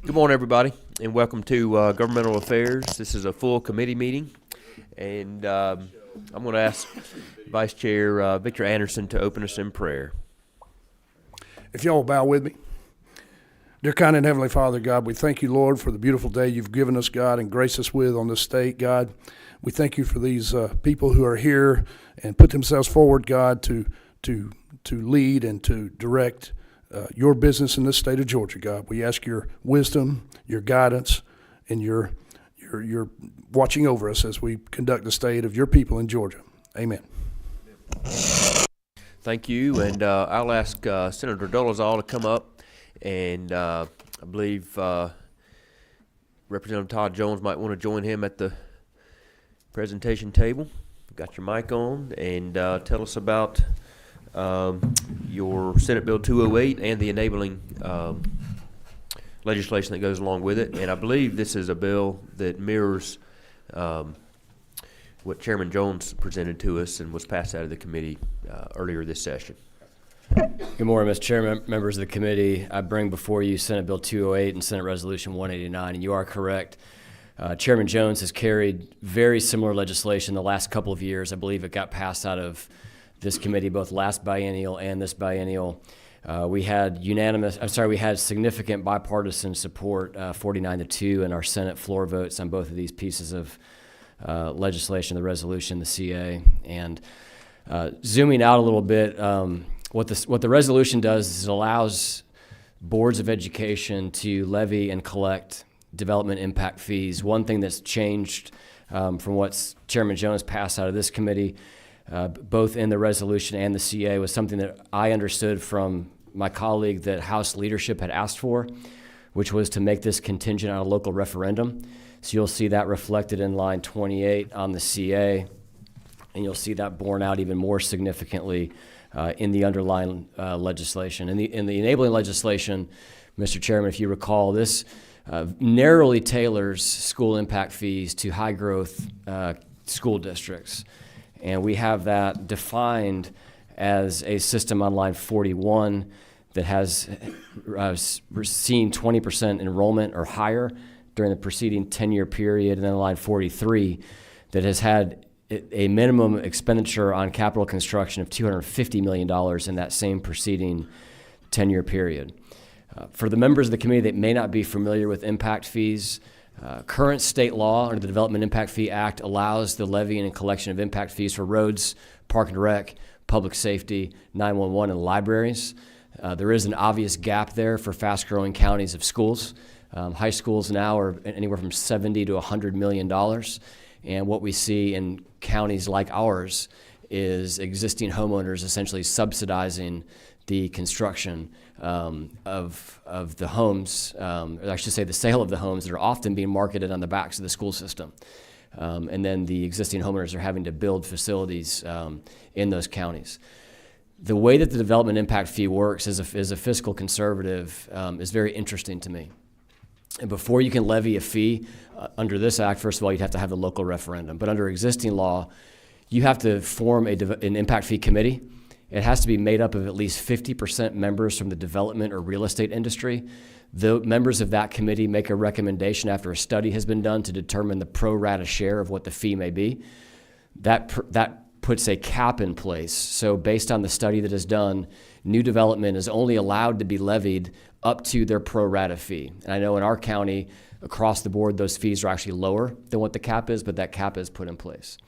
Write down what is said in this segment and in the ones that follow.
Good morning, everybody, and welcome to Governmental Affairs. This is a full committee meeting, and I'm going to ask Vice Chair Victor Anderson to open us in prayer. If y'all will bow with me. Dear kind and Heavenly Father, God, we thank you, Lord, for the beautiful day you've given us, God, and graced us with on this state, God. We thank you for these people who are here and put themselves forward, God, to lead and to direct your business in this state of Georgia, God. We ask your wisdom, your guidance, and your watching over us as we conduct the state of your people in Georgia. Amen. Thank you, and I'll ask Senator Dolezal to come up, and I believe Representative Todd Jones might want to join him at the presentation table. Got your mic on, and tell us about your Senate Bill 208 and the enabling legislation that goes along with it. And I believe this is a bill that mirrors what Chairman Jones presented to us and was passed out of the committee earlier this session. Good morning, Mr. Chairman, members of the committee. I bring before you Senate Bill 208 and Senate Resolution 189, and you are correct. Chairman Jones has carried very similar legislation the last couple of years. I believe it got passed out of this committee both last biennial and this biennial. We had significant bipartisan support, 49-2 in our Senate floor votes on both of these pieces of legislation, the resolution, the CA. And zooming out a little bit, what the resolution does is it allows boards of education to levy and collect development impact fees. One thing that's changed from what Chairman Jones passed out of this committee, both in the resolution and the CA, was something that I understood from my colleague that House leadership had asked for, which was to make this contingent on a local referendum. So you'll see that reflected in line 28 on the CA, and you'll see that borne out even more significantly in the underlying legislation. In the enabling legislation, Mr. Chairman, if you recall, this narrowly tailors school impact fees to high-growth school districts. And we have that defined as a system on line 41 that has seen 20% enrollment or higher during the preceding 10-year period, and then line 43 that has had a minimum expenditure on capital construction of $250 million in that same preceding 10-year period. For the members of the committee that may not be familiar with impact fees, current state law under the Development Impact Fee Act allows the levying and collection of impact fees for roads, park and rec, public safety, 911, and libraries. There is an obvious gap there for fast-growing counties of schools. High schools now are anywhere from $70 to $100 million. And what we see in counties like ours is existing homeowners essentially subsidizing the construction of the homes, or I should say the sale of the homes that are often being marketed on the backs of the school system. And then the existing homeowners are having to build facilities in those counties. The way that the development impact fee works as a fiscal conservative is very interesting to me. And before you can levy a fee under this act, first of all, you'd have to have the local referendum. But under existing law, you have to form an impact fee committee. It has to be made up of at least 50% members from the development or real estate industry. The members of that committee make a recommendation after a study has been done to determine the pro rata share of what the fee may be. That puts a cap in place. So based on the study that is done, new development is only allowed to be levied up to their pro rata fee. And I know in our county, across the board, those fees are actually lower than what the cap is, but that cap is put in place.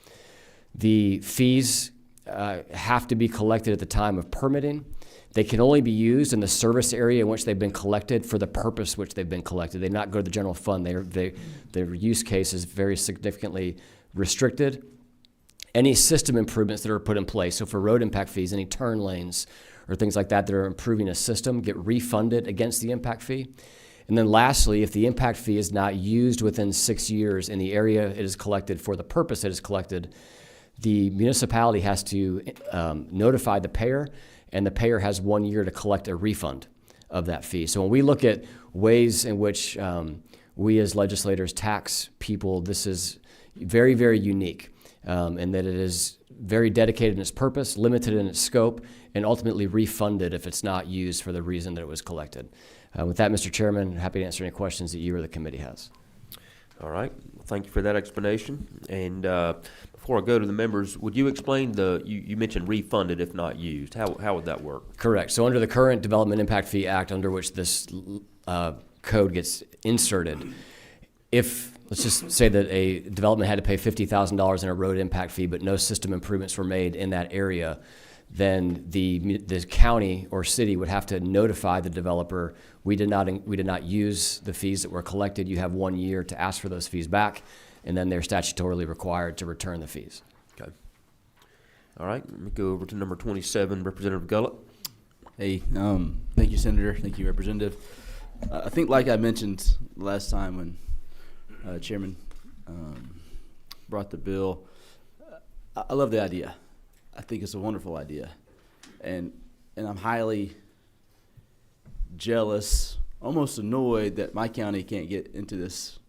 The fees have to be collected at the time of permitting. They can only be used in the service area in which they've been collected for the purpose which they've been collected. They do not go to the general fund. Their use case is very significantly restricted. Any system improvements that are put in place, so for road impact fees, any turn lanes or things like that are improving a system, get refunded against the impact fee. And then lastly, if the impact fee is not used within 6 years in the area it is collected for the purpose it is collected, the municipality has to notify the payer, and the payer has 1 year to collect a refund of that fee. So when we look at ways in which we as legislators tax people, this is very, very unique, and that it is very dedicated in its purpose, limited in its scope, and ultimately refunded if it's not used for the reason that it was collected. With that, Mr. Chairman, happy to answer any questions that you or the committee has. All right. Thank you for that explanation. And before I go to the members, would you explain you mentioned refunded if not used. How would that work? Correct. So under the current Development Impact Fee Act, under which this code gets inserted, if, let's just say that a development had to pay $50,000 in a road impact fee, but no system improvements were made in that area, then the county or city would have to notify the developer, we did not use the fees that were collected. You have 1 year to ask for those fees back, and then they're statutorily required to return the fees. Okay. All right. Let me go over to number 27, Representative Gullett. Hey, thank you, Senator. Thank you, Representative. I think, like I mentioned last time when Chairman brought the bill, I love the idea. I think it's a wonderful idea, and I'm highly jealous, almost annoyed that my county can't get into this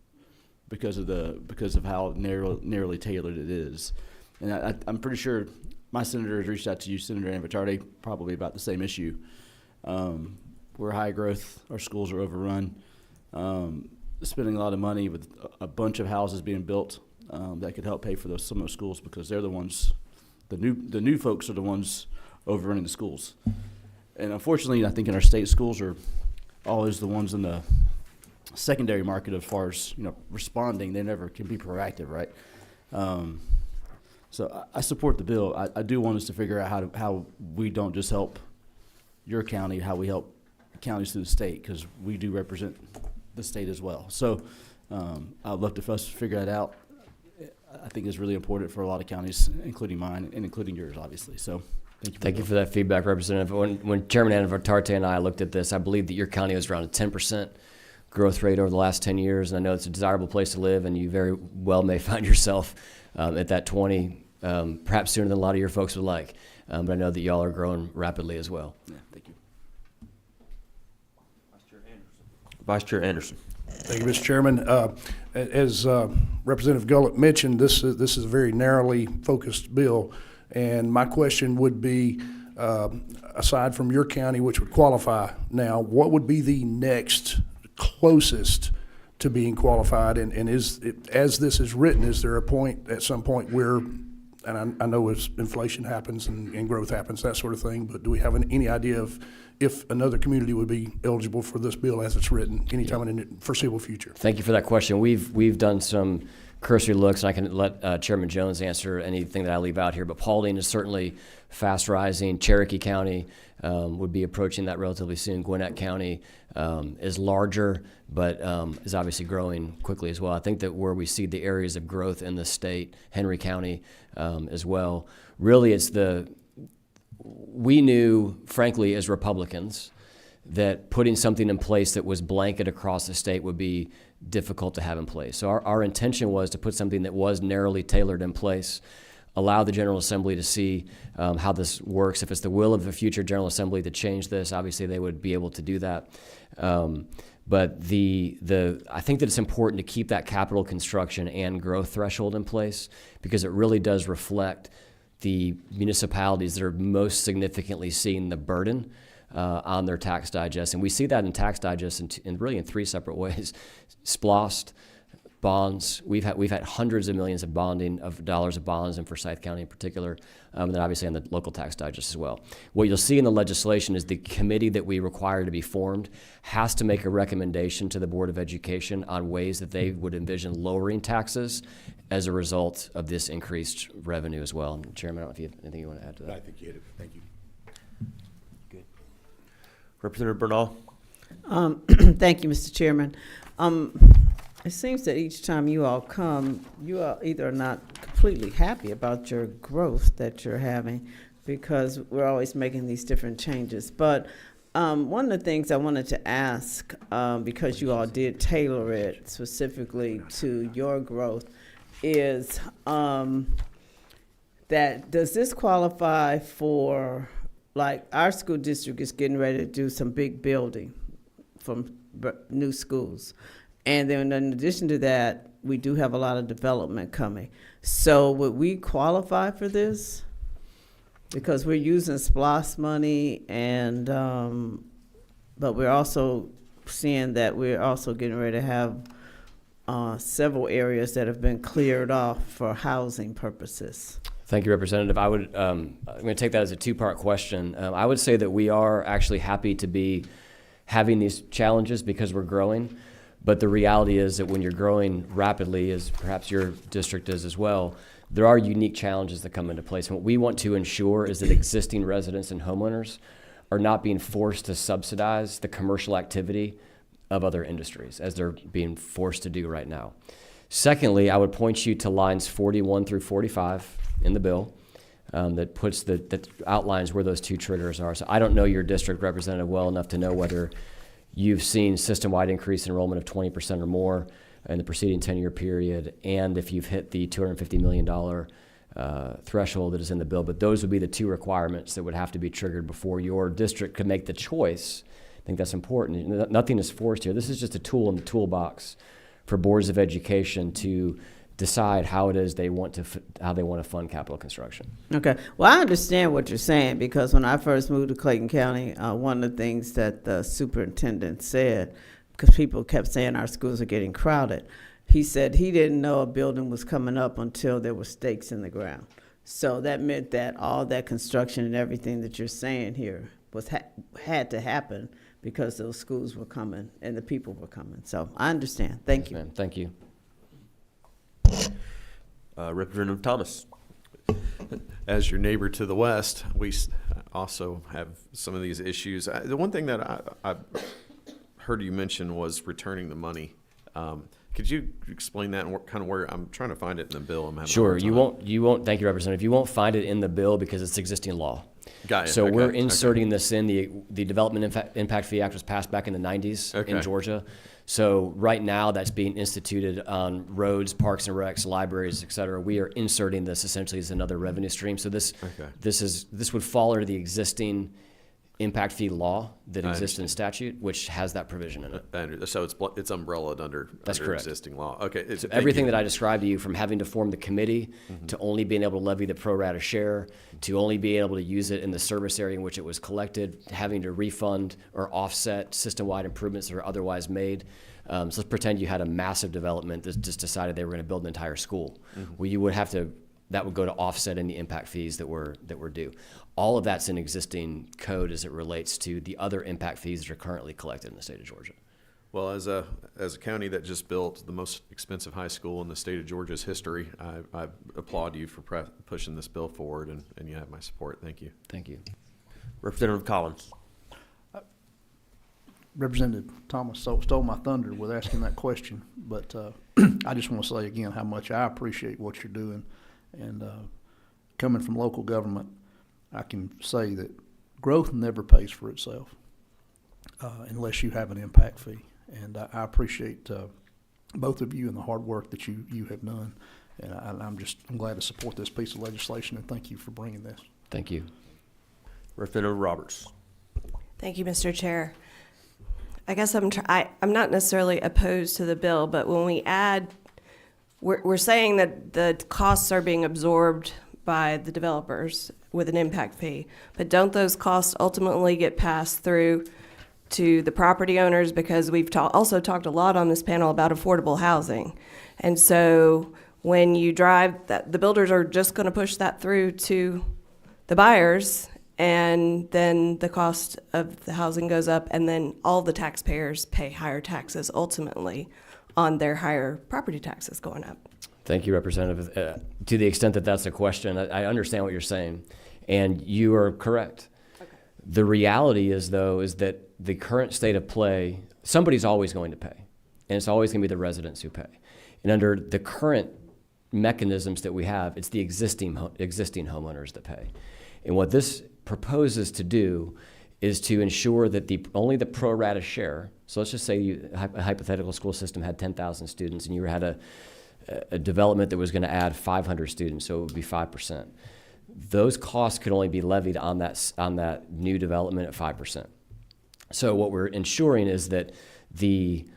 because of how narrowly tailored it is. And I'm pretty sure my senator has reached out to you, Senator Anvitardi, probably about the same issue. We're high growth, our schools are overrun, spending a lot of money with a bunch of houses being built that could help pay for some of those schools, because they're the ones, the new folks are the ones overrunning the schools. And unfortunately, I think in our state, schools are always the ones in the secondary market as far as, responding. They never can be proactive, right? So I support the bill. I do want us to figure out how we don't just help your county, how we help counties through the state, because we do represent the state as well. So I'd love to us figure that out. I think it's really important for a lot of counties, including mine and including yours, obviously. So thank you for that feedback, Representative. When Chairman Anvitardi and I looked at this, I believe that your county was around a 10% growth rate over the last 10 years, and I know it's a desirable place to live, and you very well may find yourself at that 20, perhaps sooner than a lot of your folks would like. But I know that y'all are growing rapidly as well. Yeah, thank you. Vice Chair Anderson. Thank you, Mr. Chairman. As Representative Gullett mentioned, this is a very narrowly focused bill, and my question would be, aside from your county, which would qualify now, what would be the next closest to being qualified? And as this is written, is there a point, at some point, where, and I know as inflation happens and growth happens, that sort of thing, but do we have any idea of if another community would be eligible for this bill as it's written anytime in the foreseeable future? Thank you for that question. We've done some cursory looks, and I can let Chairman Jones answer anything that I leave out here, but Paulding is certainly fast rising. Cherokee County would be approaching that relatively soon. Gwinnett County is larger, but is obviously growing quickly as well. I think that where we see the areas of growth in the state, Henry County as well, really it's we knew, frankly, as Republicans, that putting something in place that was blanket across the state would be difficult to have in place. So our intention was to put something that was narrowly tailored in place, allow the General Assembly to see how this works. If it's the will of the future General Assembly to change this, obviously they would be able to do that. But I think that it's important to keep that capital construction and growth threshold in place, because it really does reflect the municipalities that are most significantly seeing the burden on their tax digest. And we see that in tax digest in really in three separate ways. SPLOST, bonds. We've had hundreds of millions of dollars of bonds in Forsyth County in particular, and then obviously on the local tax digest as well. What you'll see in the legislation is the committee that we require to be formed has to make a recommendation to the Board of Education on ways that they would envision lowering taxes as a result of this increased revenue as well. And Chairman, I don't know if you have anything you want to add to that. I think you hit it. Thank you. Good. Representative Bernal. Thank you, Mr. Chairman. It seems that each time you all come, you are either not completely happy about your growth that you're having, because we're always making these different changes. But one of the things I wanted to ask, because you all did tailor it specifically to your growth, is that does this qualify for, like, our school district is getting ready to do some big building from new schools. And then in addition to that, we do have a lot of development coming. So would we qualify for this? Because we're using SPLOST money, and but we're also seeing that we're also getting ready to have several areas that have been cleared off for housing purposes. Thank you, Representative. I'm going to take that as a two-part question. I would say that we are actually happy to be having these challenges because we're growing, but the reality is that when you're growing rapidly, as perhaps your district is as well, there are unique challenges that come into place. And what we want to ensure is that existing residents and homeowners are not being forced to subsidize the commercial activity of other industries, as they're being forced to do right now. Secondly, I would point you to lines 41 through 45 in the bill that outlines where those two triggers are. So I don't know your district, Representative, well enough to know whether you've seen system-wide increase in enrollment of 20% or more in the preceding 10-year period, and if you've hit the $250 million threshold that is in the bill. But those would be the two requirements that would have to be triggered before your district could make the choice. I think that's important. Nothing is forced here. This is just a tool in the toolbox for boards of education to decide how it is they want to fund capital construction. Okay. Well, I understand what you're saying, because when I first moved to Clayton County, one of the things that the superintendent said, because people kept saying our schools are getting crowded, he said he didn't know a building was coming up until there were stakes in the ground. So that meant that all that construction and everything that you're saying here was had to happen because those schools were coming and the people were coming. So I understand. Thank you. Ma'am. Thank you. Representative Thomas. As your neighbor to the west, we also have some of these issues. The one thing that I heard you mention was returning the money. Could you explain that and kind of where I'm trying to find it in the bill? I'm having Sure. a hard time. You won't. Thank you, Representative. You won't find it in the bill because it's existing law. Got it. So Okay. we're inserting this in the Development Impact Fee Act was passed back in the 90s in Okay. Georgia. So right now that's being instituted on roads, parks and recs, libraries, et cetera. We are inserting this essentially as another revenue stream. So this would fall under the existing impact fee law that exists in statute, which has that provision in it. So it's umbrellaed under correct. existing law. Okay. So everything that I described to you, from having to form the committee, to only being able to levy the pro rata share, to only being able to use it in the service area in which it was collected, having to refund or offset system-wide improvements that are otherwise made. So let's pretend you had a massive development that just decided they were going to build an entire school. Well, you would have to, that would go to offset any impact fees that were due. All of that's in existing code as it relates to the other impact fees that are currently collected in the state of Georgia. Well, as a county that just built the most expensive high school in the state of Georgia's history, I applaud you for pushing this bill forward, and you have my support. Thank you. Thank you. Representative Collins. Representative Thomas stole my thunder with asking that question, but I just want to say again how much I appreciate what you're doing. And coming from local government, I can say that growth never pays for itself unless you have an impact fee. And I appreciate both of you and the hard work that you have done. And I'm glad to support this piece of legislation, and thank you for bringing this. Thank you. Representative Roberts. Thank you, Mr. Chair. I guess I'm not necessarily opposed to the bill, but when we add, we're saying that the costs are being absorbed by the developers with an impact fee, but don't those costs ultimately get passed through to the property owners? Because we've also talked a lot on this panel about affordable housing. And so when you drive, the builders are just going to push that through to the buyers, and then the cost of the housing goes up, and then all the taxpayers pay higher taxes ultimately on their higher property taxes going up. Thank you, Representative. To the extent that that's a question, I understand what you're saying, and you are correct. Okay. The reality is, though, is that the current state of play, somebody's always going to pay, and it's always going to be the residents who pay. And under the current mechanisms that we have, it's the existing homeowners that pay. And what this proposes to do is to ensure that only the pro rata share, so let's just say a hypothetical school system had 10,000 students and you had a development that was going to add 500 students, so it would be 5%. Those costs could only be levied on that new development at 5%. So what we're ensuring is that the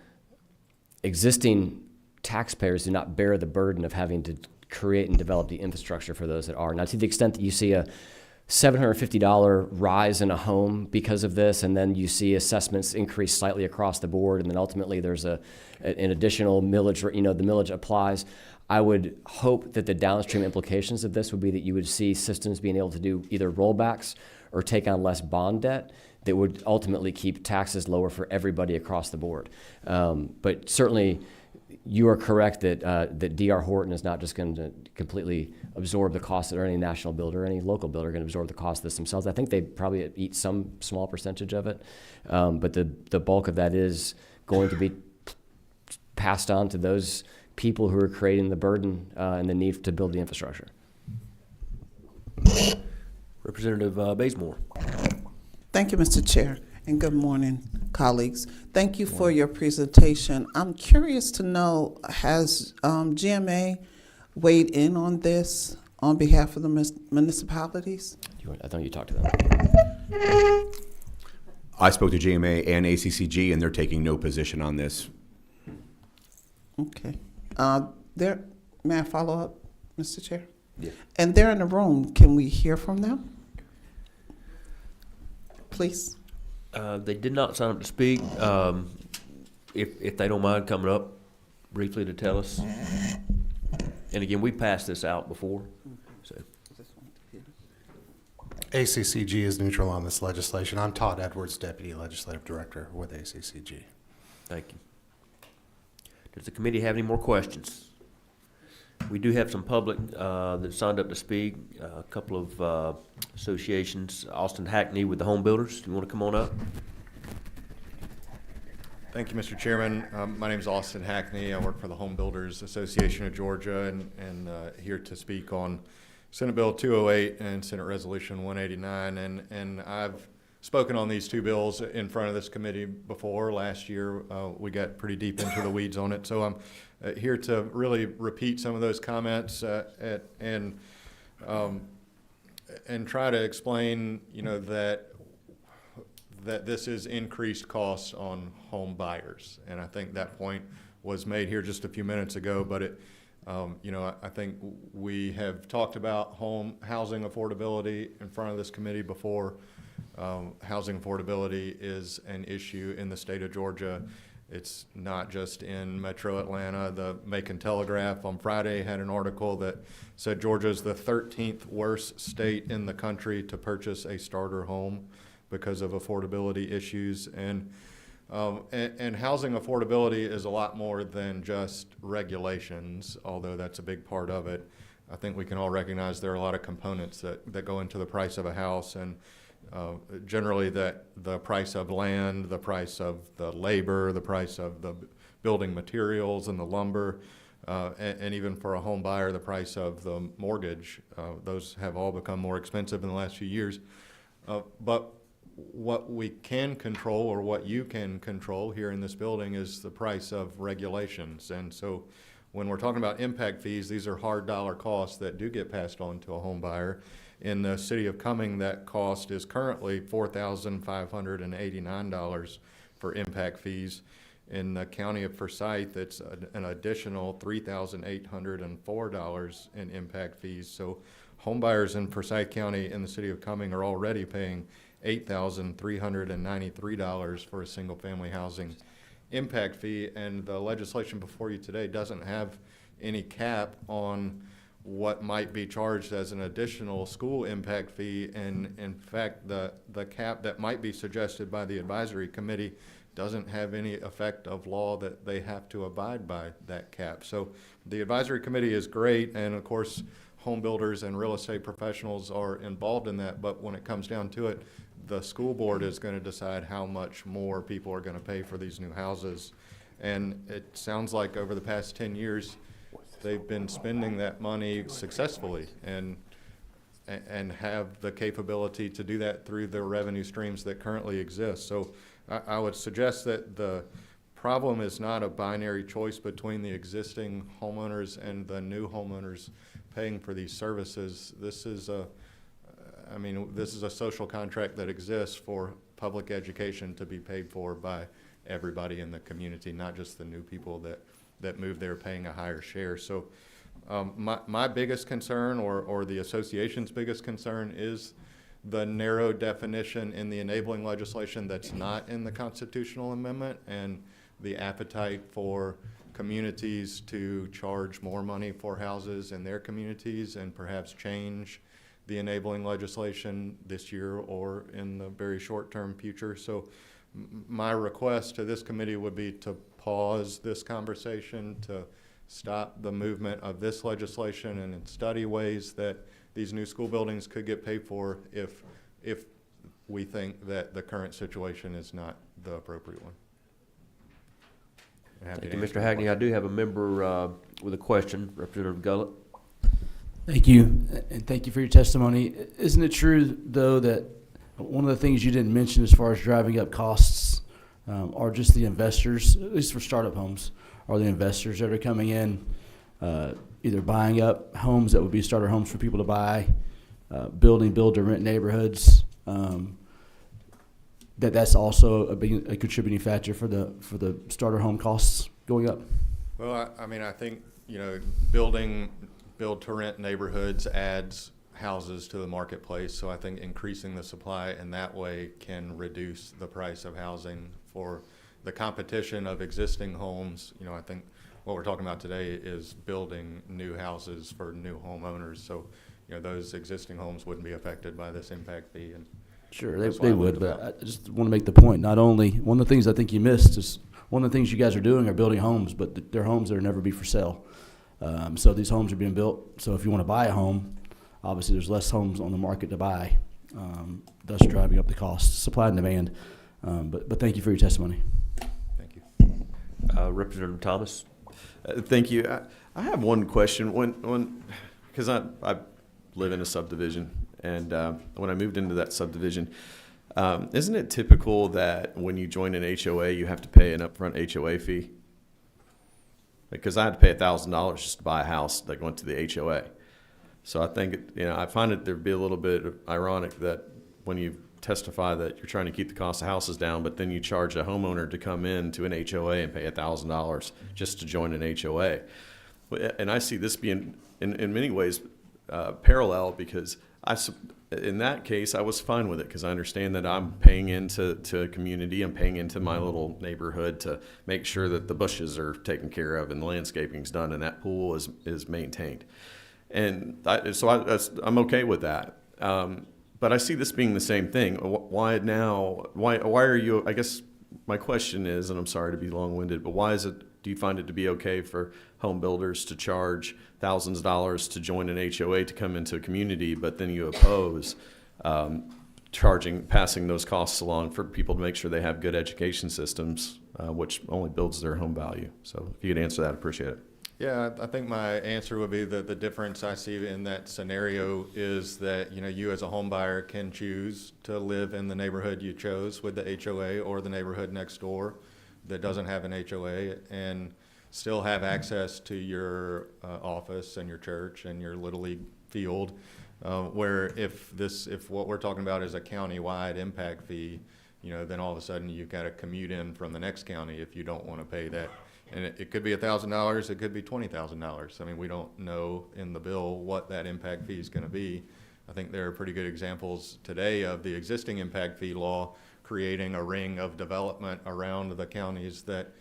existing taxpayers do not bear the burden of having to create and develop the infrastructure for those that are. Now, to the extent that you see a $750 rise in a home because of this, and then you see assessments increase slightly across the board, and then ultimately there's an additional millage, the millage applies. I would hope that the downstream implications of this would be that you would see systems being able to do either rollbacks or take on less bond debt that would ultimately keep taxes lower for everybody across the board. But certainly, you are correct that that D.R. Horton is not just going to completely absorb the cost, or any national builder or any local builder are going to absorb the cost of this themselves. I think they probably eat some small percentage of it, but the bulk of that is going to be passed on to those people who are creating the burden and the need to build the infrastructure. Representative Bazemore. Thank you, Mr. Chair, and good morning, colleagues. Thank you for your presentation. I'm curious to know, has GMA weighed in on this on behalf of the municipalities? I thought you talked to them. I spoke to GMA and ACCG, and they're taking no position on this. Okay. May I follow up, Mr. Chair? Yeah. And they're in the room. Can we hear from them? Please. They did not sign up to speak. If they don't mind coming up briefly to tell us. And again, we passed this out before. So. ACCG is neutral on this legislation. I'm Todd Edwards, Deputy Legislative Director with ACCG. Thank you. Does the committee have any more questions? We do have some public that signed up to speak. A couple of associations. Austin Hackney with the Home Builders. Do you want to come on up? Thank you, Mr. Chairman. My name is Austin Hackney. I work for the Home Builders Association of Georgia, and here to speak on Senate Bill 208 and Senate Resolution 189. And I've spoken on these two bills in front of this committee before. Last year, we got pretty deep into the weeds on it. So I'm here to really repeat some of those comments and try to explain, that this is increased costs on home buyers. And I think that point was made here just a few minutes ago, but I think we have talked about housing affordability in front of this committee before. Housing affordability is an issue in the state of Georgia. It's not just in Metro Atlanta. The Macon Telegraph on Friday had an article that said Georgia is the 13th worst state in the country to purchase a starter home because of affordability issues. And housing affordability is a lot more than just regulations, although that's a big part of it. I think we can all recognize there are a lot of components that go into the price of a house, and generally that the price of land, the price of the labor, the price of the building materials and the lumber, and even for a home buyer, the price of the mortgage. Those have all become more expensive in the last few years. But what we can control, or what you can control here in this building, is the price of regulations. And so when we're talking about impact fees, these are hard dollar costs that do get passed on to a home buyer. In the city of Cumming, that cost is currently $4,589 for impact fees. In the county of Forsyth, it's an additional $3,804 in impact fees. So home buyers in Forsyth County in the city of Cumming are already paying $8,393 for a single family housing impact fee, and the legislation before you today doesn't have any cap on what might be charged as an additional school impact fee. And in fact, the cap that might be suggested by the advisory committee doesn't have any effect of law that they have to abide by that cap. So the advisory committee is great, and of course home builders and real estate professionals are involved in that, but when it comes down to it, the school board is going to decide how much more people are going to pay for these new houses. And it sounds like over the past 10 years, they've been spending that money successfully and have the capability to do that through the revenue streams that currently exist. So I would suggest that the problem is not a binary choice between the existing homeowners and the new homeowners paying for these services. This is a social contract that exists for public education to be paid for by everybody in the community, not just the new people that move there paying a higher share. So my biggest concern, or the association's biggest concern, is the narrow definition in the enabling legislation that's not in the constitutional amendment, and the appetite for communities to charge more money for houses in their communities and perhaps change the enabling legislation this year or in the very short-term future. So my request to this committee would be to pause this conversation, to stop the movement of this legislation, and study ways that these new school buildings could get paid for if we think that the current situation is not the appropriate one. Thank you, Mr. Hackney. I do have a member with a question, Representative Gullett. Thank you, and thank you for your testimony. Isn't it true, though, that one of the things you didn't mention as far as driving up costs are just the investors, at least for startup homes, are the investors that are coming in, either buying up homes that would be starter homes for people to buy, building build-to-rent neighborhoods, that's also a contributing factor for the starter home costs going up? Well, I mean, I think, building build-to-rent neighborhoods adds houses to the marketplace, so I think increasing the supply in that way can reduce the price of housing. For the competition of existing homes, I think what we're talking about today is building new houses for new homeowners, so those existing homes wouldn't be affected by this impact fee. And sure, they would, but I just want to make the point, not only, one of the things I think you missed is one of the things you guys are doing are building homes, but they're homes that are never be for sale. So these homes are being built, so if you want to buy a home, obviously there's less homes on the market to buy, thus driving up the cost, supply and demand. But thank you for your testimony. Thank you. Representative Thomas. Thank you. I have one question. Because I live in a subdivision, and when I moved into that subdivision, isn't it typical that when you join an HOA, you have to pay an upfront HOA fee? Because I had to pay $1,000 just to buy a house that went to the HOA. So I think, I find it there'd be a little bit ironic that when you testify that you're trying to keep the cost of houses down, but then you charge a homeowner to come in to an HOA and pay $1,000 just to join an HOA. And I see this being, in many ways, parallel, because in that case, I was fine with it because I understand that I'm paying into a community, I'm paying into my little neighborhood to make sure that the bushes are taken care of and the landscaping's done and that pool is maintained. And I'm okay with that. But I see this being the same thing. Why now? Why are you? I guess my question is, and I'm sorry to be long-winded, but why do you find it to be okay for home builders to charge thousands of dollars to join an HOA to come into a community, but then you oppose passing those costs along for people to make sure they have good education systems, which only builds their home value? So if you could answer that, I'd appreciate it. Yeah, I think my answer would be that the difference I see in that scenario is that, you as a home buyer can choose to live in the neighborhood you chose with the HOA or the neighborhood next door that doesn't have an HOA and still have access to your office and your church and your Little League field, where if what we're talking about is a county-wide impact fee, then all of a sudden you've got to commute in from the next county if you don't want to pay that. And it could be $1,000, it could be $20,000. I mean, we don't know in the bill what that impact fee is going to be. I think there are pretty good examples today of the existing impact fee law creating a ring of development around the counties that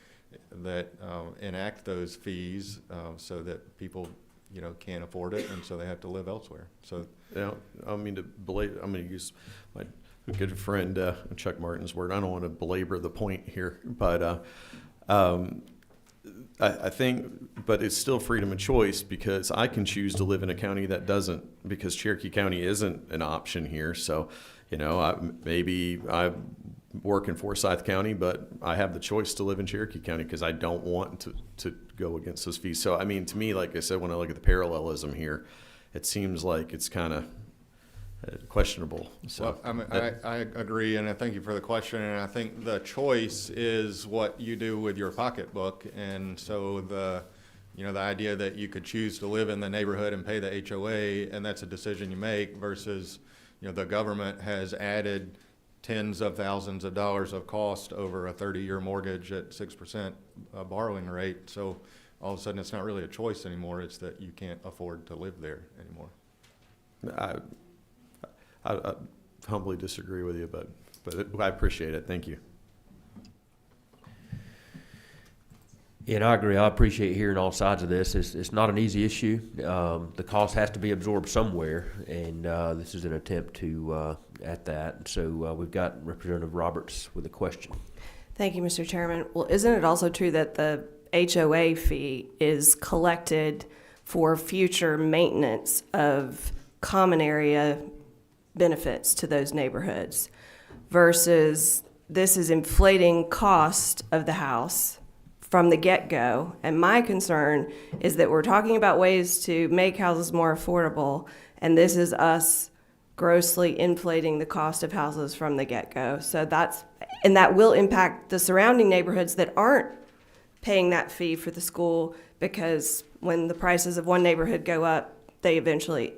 enact those fees so that people can't afford it, and so they have to live elsewhere. So I don't mean to belabor. I'm going to use my good friend Chuck Martin's word. I don't want to belabor the point here, but I think, but it's still freedom of choice because I can choose to live in a county that doesn't, because Cherokee County isn't an option here. So, maybe I work in Forsyth County, but I have the choice to live in Cherokee County because I don't want to go against those fees. So, I mean, to me, like I said, when I look at the parallelism here, it seems like it's kind of questionable. So I agree, and I thank you for the question. And I think the choice is what you do with your pocketbook. And so the idea that you could choose to live in the neighborhood and pay the HOA, and that's a decision you make, versus the government has added tens of thousands of dollars of cost over a 30-year mortgage at 6% borrowing rate. So all of a sudden, it's not really a choice anymore. It's that you can't afford to live there anymore. humbly disagree with you, but I appreciate it. Thank you. And I agree. I appreciate hearing all sides of this. It's not an easy issue. The cost has to be absorbed somewhere, and this is an attempt to at that. So we've got Representative Roberts with a question. Thank you, Mr. Chairman. Well, isn't it also true that the HOA fee is collected for future maintenance of common area benefits to those neighborhoods versus this is inflating cost of the house from the get-go? And my concern is that we're talking about ways to make houses more affordable, and this is us grossly inflating the cost of houses from the get-go. So that will impact the surrounding neighborhoods that aren't paying that fee for the school, because when the prices of one neighborhood go up, they eventually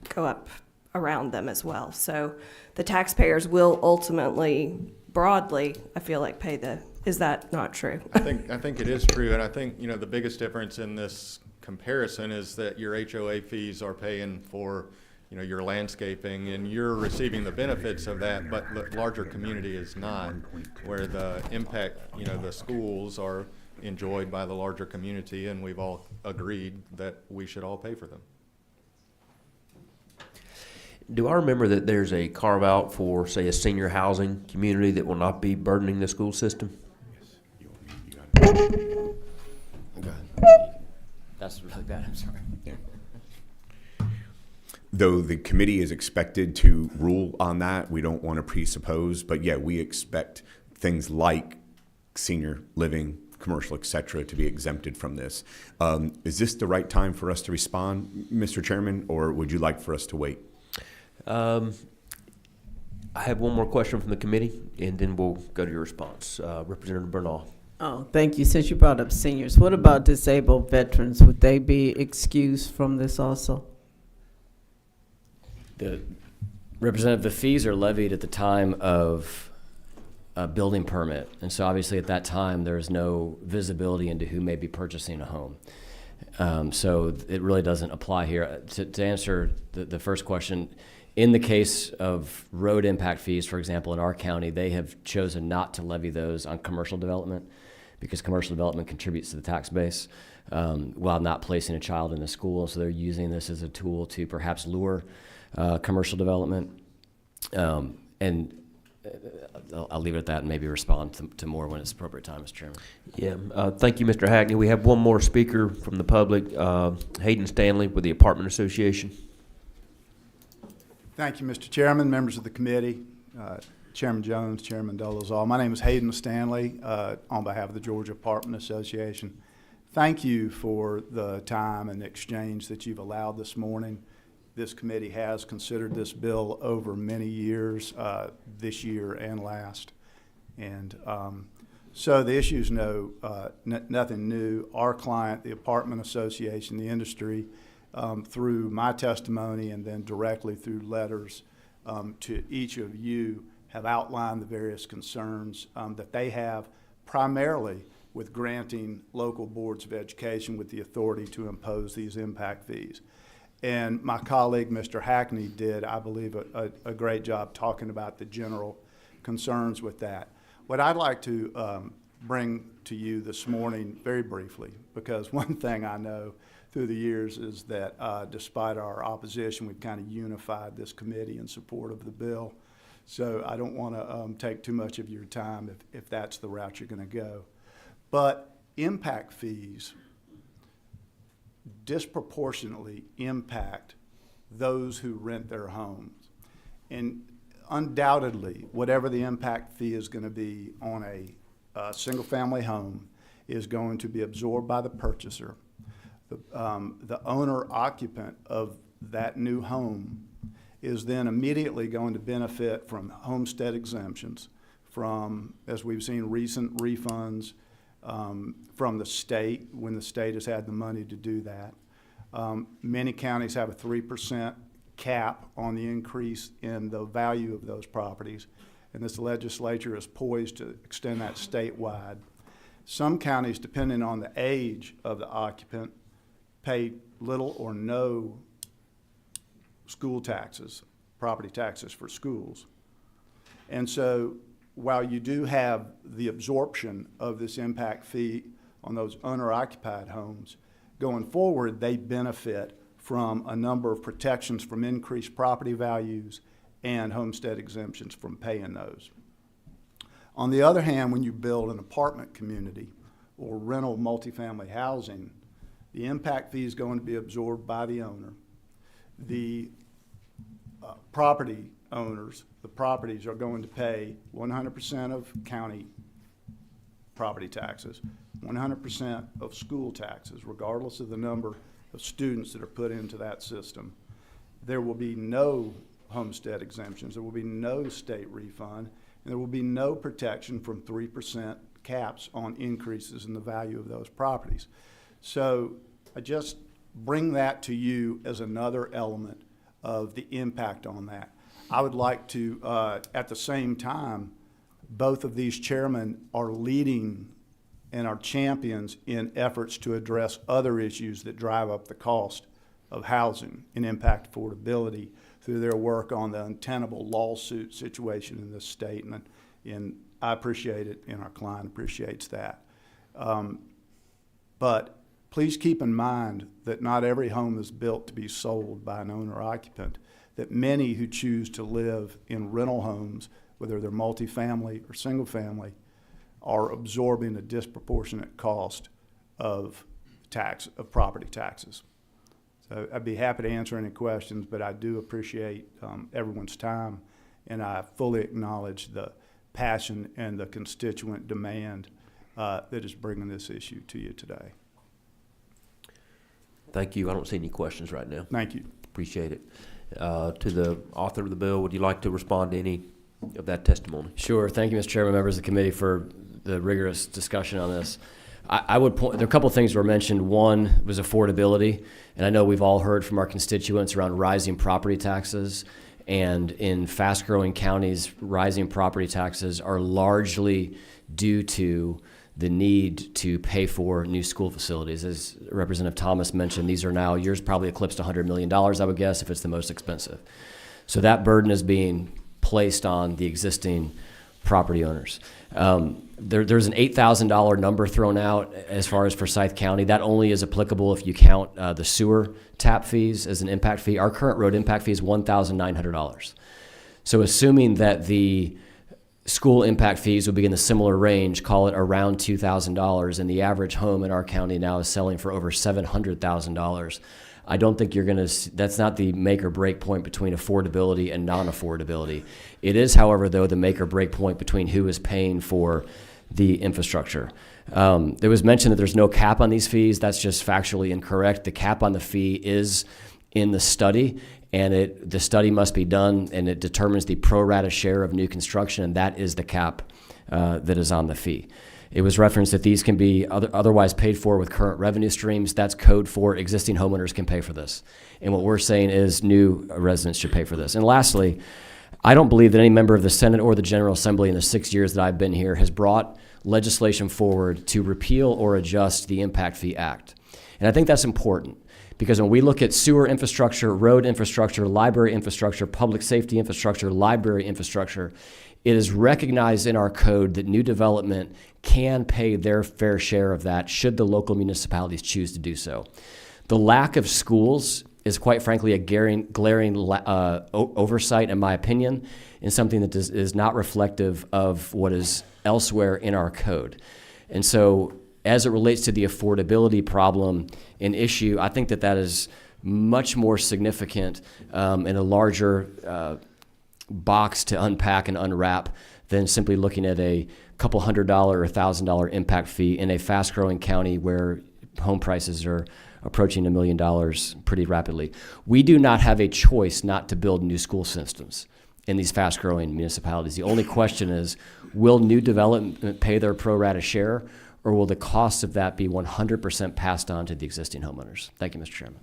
go up around them as well. So the taxpayers will ultimately, broadly, I feel like, pay the. Is that not true? I think it is true, and I think the biggest difference in this comparison is that your HOA fees are paying for your landscaping, and you're receiving the benefits of that, but the larger community is not, where the impact, the schools are enjoyed by the larger community, and we've all agreed that we should all pay for them. Do I remember that there's a carve out for, say, a senior housing community that will not be burdening the school system? That's really bad. I'm sorry. Yeah. Though the committee is expected to rule on that, we don't want to presuppose, but yeah, we expect things like senior living, commercial, et cetera, to be exempted from this. Is this the right time for us to respond, Mr. Chairman, or would you like for us to wait? I have one more question from the committee, and then we'll go to your response. Representative Bernal. Oh, thank you. Since you brought up seniors, what about disabled veterans? Would they be excused from this also? The fees are levied at the time of a building permit, and so obviously at that time there's no visibility into who may be purchasing a home. So it really doesn't apply here. To answer the first question, in the case of road impact fees, for example, in our county, they have chosen not to levy those on commercial development because commercial development contributes to the tax base while not placing a child in a school. So they're using this as a tool to perhaps lure commercial development. And I'll leave it at that and maybe respond to more when it's appropriate time, Mr. Chairman. Yeah, thank you, Mr. Hackney. We have one more speaker from the public, Hayden Stanley with the Apartment Association. Thank you, Mr. Chairman, members of the committee, Chairman Jones, Chairman Dolezal. My name is Hayden Stanley on behalf of the Georgia Apartment Association. Thank you for the time and exchange that you've allowed this morning. This committee has considered this bill over many years, this year and last. And so the issue is nothing new. Our client, the Apartment Association, the industry, through my testimony and then directly through letters to each of you, have outlined the various concerns that they have, primarily with granting local boards of education with the authority to impose these impact fees. And my colleague, Mr. Hackney, did, I believe, a great job talking about the general concerns with that. What I'd like to bring to you this morning very briefly, because one thing I know through the years is that despite our opposition, we've kind of unified this committee in support of the bill. So I don't want to take too much of your time if that's the route you're going to go. But impact fees disproportionately impact those who rent their homes. And undoubtedly, whatever the impact fee is going to be on a single-family home is going to be absorbed by the purchaser. The owner-occupant of that new home is then immediately going to benefit from homestead exemptions, from, as we've seen, recent refunds from the state when the state has had the money to do that. Many counties have a 3% cap on the increase in the value of those properties, and this legislature is poised to extend that statewide. Some counties, depending on the age of the occupant, pay little or no school taxes, property taxes for schools. And so while you do have the absorption of this impact fee on those owner-occupied homes, going forward, they benefit from a number of protections from increased property values and homestead exemptions from paying those. On the other hand, when you build an apartment community or rental multifamily housing, the impact fee is going to be absorbed by the owner. The property owners, the properties are going to pay 100% of county property taxes, 100% of school taxes, regardless of the number of students that are put into that system. There will be no homestead exemptions. There will be no state refund. And there will be no protection from 3% caps on increases in the value of those properties. So I just bring that to you as another element of the impact on that. I would like to, at the same time, both of these chairmen are leading and are champions in efforts to address other issues that drive up the cost of housing and impact affordability through their work on the untenable lawsuit situation in this state. And I appreciate it, and our client appreciates that. But please keep in mind that not every home is built to be sold by an owner-occupant, that many who choose to live in rental homes, whether they're multifamily or single-family, are absorbing a disproportionate cost of property taxes. So I'd be happy to answer any questions, but I do appreciate everyone's time, and I fully acknowledge the passion and the constituent demand that is bringing this issue to you today. Thank you. I don't see any questions right now. Thank you. Appreciate it. To the author of the bill, would you like to respond to any of that testimony? Sure. Thank you, Mr. Chairman, members of the committee, for the rigorous discussion on this. I would point, there are a couple of things were mentioned. One was affordability, and I know we've all heard from our constituents around rising property taxes, and in fast-growing counties, rising property taxes are largely due to the need to pay for new school facilities. As Representative Thomas mentioned, these are now, yours probably eclipsed $100 million, I would guess, if it's the most expensive. So that burden is being placed on the existing property owners. There's an $8,000 number thrown out as far as Forsyth County. That only is applicable if you count the sewer tap fees as an impact fee. Our current road impact fee is $1,900. So assuming that the school impact fees will be in the similar range, call it around $2,000, and the average home in our county now is selling for over $700,000. I don't think you're going to, that's not the make or break point between affordability and non-affordability. It is, however, though, the make or break point between who is paying for the infrastructure. There was mention that there's no cap on these fees. That's just factually incorrect. The cap on the fee is in the study, and the study must be done, and it determines the pro rata share of new construction, and that is the cap that is on the fee. It was referenced that these can be otherwise paid for with current revenue streams. That's code for existing homeowners can pay for this. And what we're saying is new residents should pay for this. And lastly, I don't believe that any member of the Senate or the General Assembly in the 6 years that I've been here has brought legislation forward to repeal or adjust the Impact Fee Act. And I think that's important, because when we look at sewer infrastructure, road infrastructure, library infrastructure, public safety infrastructure, library infrastructure, it is recognized in our code that new development can pay their fair share of that should the local municipalities choose to do so. The lack of schools is quite frankly a glaring oversight, in my opinion, and something that is not reflective of what is elsewhere in our code. And so as it relates to the affordability problem and issue, I think that is much more significant and a larger box to unpack and unwrap than simply looking at a couple $100 or $1,000 impact fee in a fast-growing county where home prices are approaching $1 million pretty rapidly. We do not have a choice not to build new school systems in these fast-growing municipalities. The only question is, will new development pay their pro rata share, or will the cost of that be 100% passed on to the existing homeowners? Thank you, Mr. Chairman.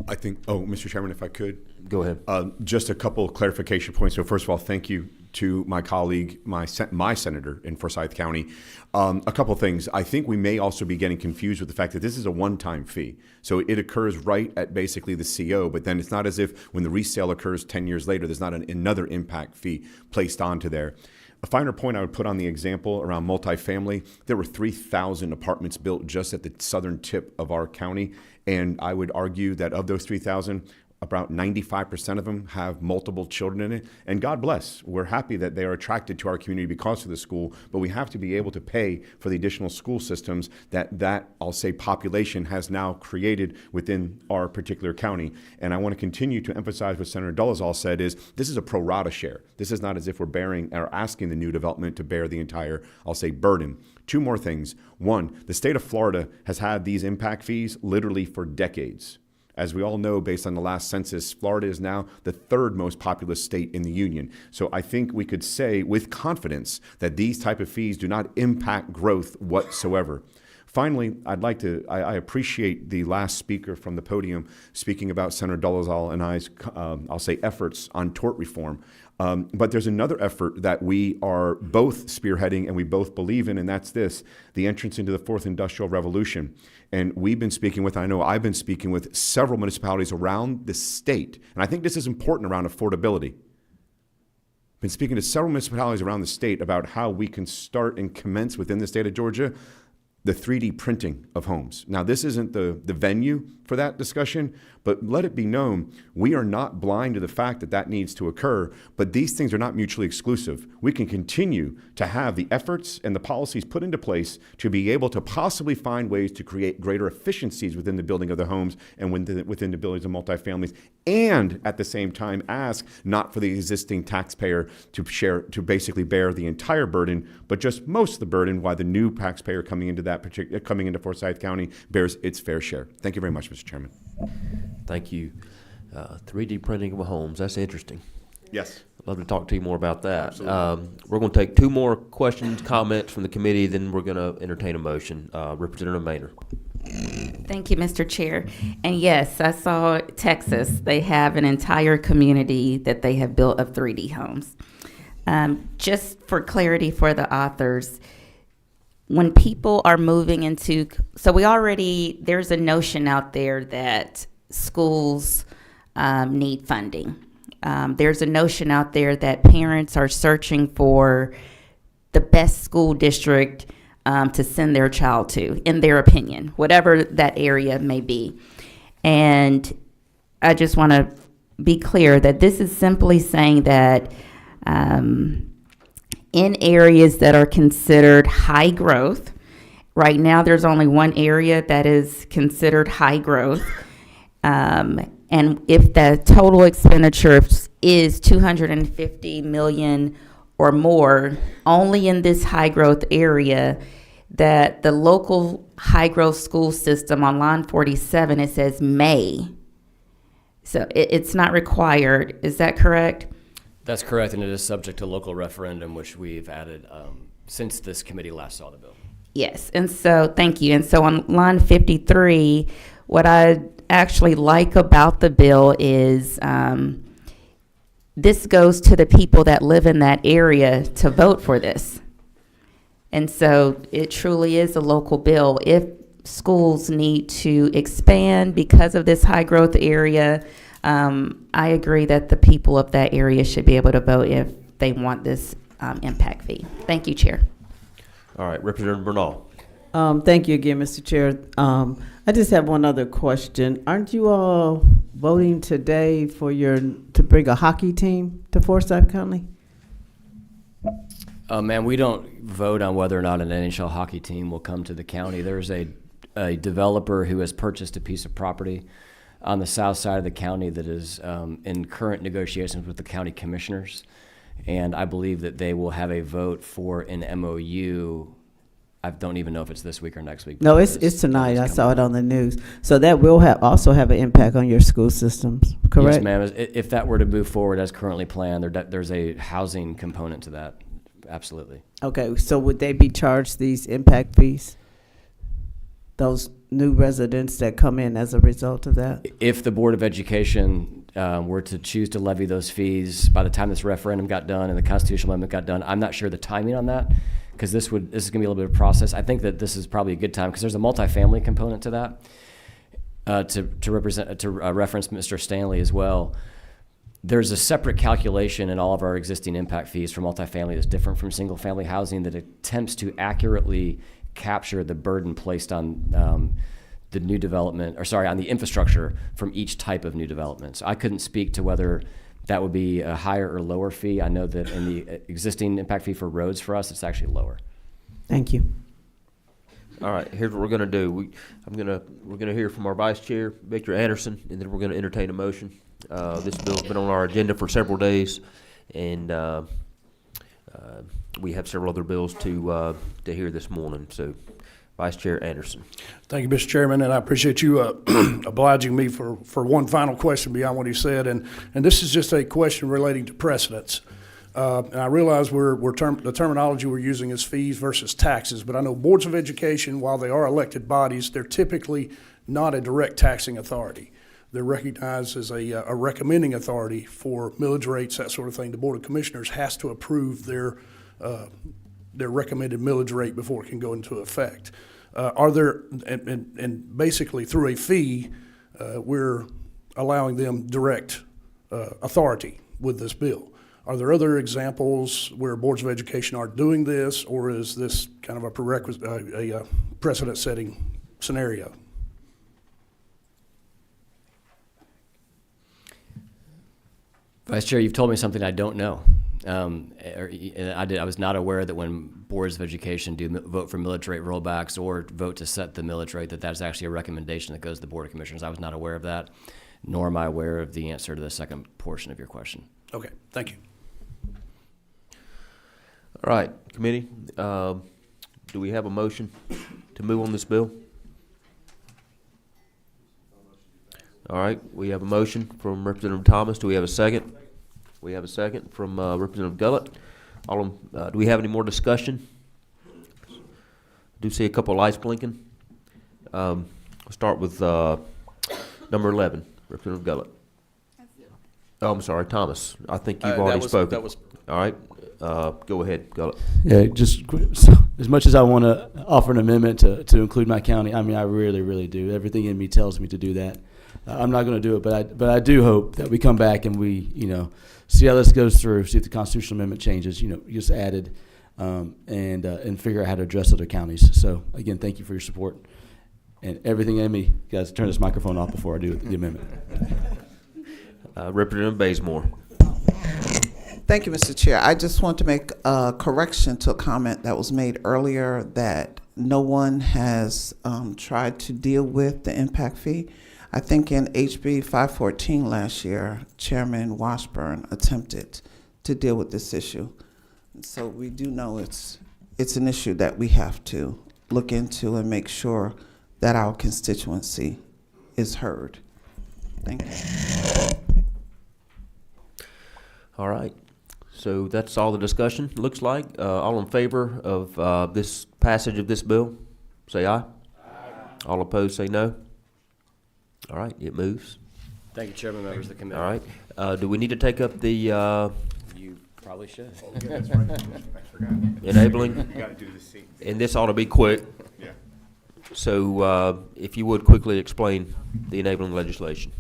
I think, Mr. Chairman, if I could. Go ahead. Just a couple of clarification points. So first of all, thank you to my colleague, my senator in Forsyth County, a couple things. I think we may also be getting confused with the fact that this is a one-time fee. So it occurs right at basically the CO, but then it's not as if when the resale occurs 10 years later, there's not another impact fee placed onto there. A finer point I would put on the example around multifamily, there were 3,000 apartments built just at the southern tip of our county, and I would argue that of those 3,000, about 95% of them have multiple children in it. And God bless, we're happy that they are attracted to our community because of the school, but we have to be able to pay for the additional school systems that I'll say population has now created within our particular county. And I want to continue to emphasize what Senator Dolezal said is this is a pro rata share. This is not as if we're bearing or asking the new development to bear the entire, I'll say, burden. Two more things. One, the state of Florida has had these impact fees literally for decades. As we all know, based on the last census, Florida is now the third most populous state in the union. So I think we could say with confidence that these type of fees do not impact growth whatsoever. Finally, I appreciate the last speaker from the podium speaking about Senator Dolezal and I's, I'll say, efforts on tort reform. But there's another effort that we are both spearheading and we both believe in, and that's this, the entrance into the fourth industrial revolution. And we've been speaking with, I know I've been speaking with several municipalities around the state, and I think this is important around affordability. Been speaking to several municipalities around the state about how we can start and commence within the state of Georgia the 3D printing of homes. Now, this isn't the venue for that discussion, but let it be known, we are not blind to the fact that that needs to occur, but these things are not mutually exclusive. We can continue to have the efforts and the policies put into place to be able to possibly find ways to create greater efficiencies within the building of the homes and within the buildings of multifamilies, and at the same time ask not for the existing taxpayer to basically bear the entire burden, but just most of the burden, while the new taxpayer coming into Forsyth County bears its fair share. Thank you very much, Mr. Chairman. Thank you. 3D printing of homes, that's interesting. Yes. I'd love to talk to you more about that. Absolutely. We're going to take two more questions, comments from the committee, then we're going to entertain a motion. Representative Maynard. Thank you, Mr. Chair. And yes, I saw Texas. They have an entire community that they have built of 3D homes. Just for clarity for the authors, when people are moving into, so there's a notion out there that schools need funding. There's a notion out there that parents are searching for the best school district to send their child to, in their opinion, whatever that area may be. And I just want to be clear that this is simply saying that in areas that are considered high growth, right now there's only one area that is considered high growth. And if the total expenditure is $250 million or more, only in this high growth area, that the local high growth school system on line 47, it says may. So it's not required. Is that correct? That's correct, and it is subject to local referendum, which we've added since this committee last saw the bill. Yes, and so thank you. And so on line 53, what I actually like about the bill is this goes to the people that live in that area to vote for this. And so it truly is a local bill. If schools need to expand because of this high growth area, I agree that the people of that area should be able to vote if they want this impact fee. Thank you, Chair. All right, Representative Bernal. Thank you again, Mr. Chair. I just have one other question. Aren't you all voting today to bring a hockey team to Forsyth County? Ma'am, we don't vote on whether or not an NHL hockey team will come to the county. There's a developer who has purchased a piece of property on the south side of the county that is in current negotiations with the county commissioners, and I believe that they will have a vote for an MOU. I don't even know if it's this week or next week. No, it's tonight. I saw it on the news. So that will also have an impact on your school systems, correct? Yes, ma'am. If that were to move forward as currently planned, there's a housing component to that. Absolutely. Okay, so would they be charged these impact fees? Those new residents that come in as a result of that? If the Board of Education were to choose to levy those fees by the time this referendum got done and the constitutional amendment got done. I'm not sure the timing on that, because this is going to be a little bit of a process. I think that this is probably a good time, because there's a multifamily component to that. To reference Mr. Stanley as well, there's a separate calculation in all of our existing impact fees for multifamily that's different from single-family housing that attempts to accurately capture the burden placed on the new development, on the infrastructure from each type of new development. So I couldn't speak to whether that would be a higher or lower fee. I know that in the existing impact fee for roads for us, it's actually lower. Thank you. All right, here's what we're gonna do. We're gonna hear from our vice chair, Victor Anderson, and then we're gonna entertain a motion. This bill's been on our agenda for several days, and we have several other bills to hear this morning. So, Vice Chair Anderson. Thank you, Mr. Chairman, and I appreciate you obliging me for one final question beyond what he said. And this is just a question relating to precedents. And I realize the terminology we're using is fees versus taxes, but I know boards of education, while they are elected bodies, they're typically not a direct taxing authority. They're recognized as a recommending authority for millage rates, that sort of thing. The Board of Commissioners has to approve their recommended millage rate before it can go into effect. Are there, and basically through a fee, we're allowing them direct authority with this bill. Are there other examples where boards of education are doing this, or is this kind of a prerequisite, a precedent-setting scenario? Vice Chair, you've told me something I don't know. I was not aware that when boards of education do vote for millage rate rollbacks or vote to set the millage rate, that's actually a recommendation that goes to the Board of Commissioners. I was not aware of that, nor am I aware of the answer to the second portion of your question. Okay, thank you. All right, committee, do we have a motion to move on this bill? All right, we have a motion from Representative Thomas. Do we have a second? We have a second from Representative Gullett. Do we have any more discussion? I do see a couple of lights blinking. We'll start with number 11, Representative Gullett. Oh, I'm sorry, Thomas. I think you've already spoken. All right, go ahead, Gullett. Yeah, just as much as I want to offer an amendment to include my county, I mean, I really, really do. Everything in me tells me to do that. I'm not going to do it, but I do hope that we come back and we, see how this goes through, see if the constitutional amendment changes, just added, and figure out how to address other counties. So again, thank you for your support and everything in me. Guys, turn this microphone off before I do the amendment. Representative Bazemore. Thank you, Mr. Chair. I just want to make a correction to a comment that was made earlier that no one has tried to deal with the impact fee. I think in HB 514 last year, Chairman Washburn attempted to deal with this issue. So we do know it's an issue that we have to look into and make sure that our constituency is heard. Thank you. All right. So that's all the discussion, looks like. All in favor of this passage of this bill, say aye. Aye. All opposed, say no. All right, it moves. Thank you, Chairman, members of the committee. All right. Do we need to take up the You probably should. Oh, yeah, that's right. I forgot. enabling? You got to do the seat. And this ought to be quick. Yeah. So if you would quickly explain the enabling legislation.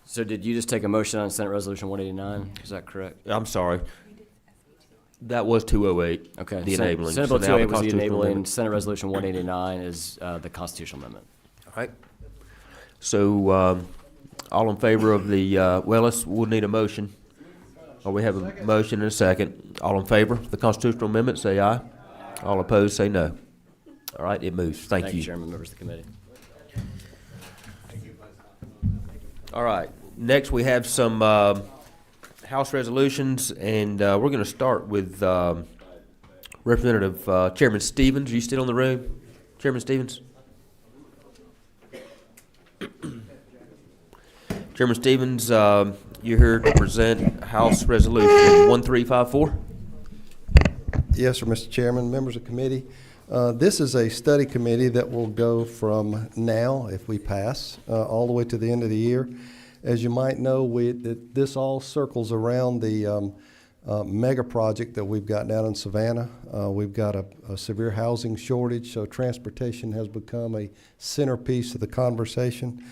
So did you just take a motion on Senate Resolution 189? Is that correct? I'm sorry. That was 208. Okay. The enabling. Senate So Bill now 208 was the constitutional enabling. amendment. Senate Resolution 189 is the constitutional amendment. All right. So all in favor of the, we'll need a motion. Or we have a motion and a second. All in favor of the constitutional amendment, say aye. All opposed, say no. All right, it moves. Thank you. Chairman, members of the committee. All right. Next, we have some House resolutions, and we're going to start with Representative Chairman Stevens. Are you still in the room? Chairman Stevens? Chairman Stevens, you're here to present House Resolution 1354. Yes, sir, Mr. Chairman, members of the committee. This is a study committee that will go from now, if we pass, all the way to the end of the year. As you might know, this all circles around the mega project that we've got down in Savannah. We've got a severe housing shortage, so transportation has become a centerpiece of the conversation.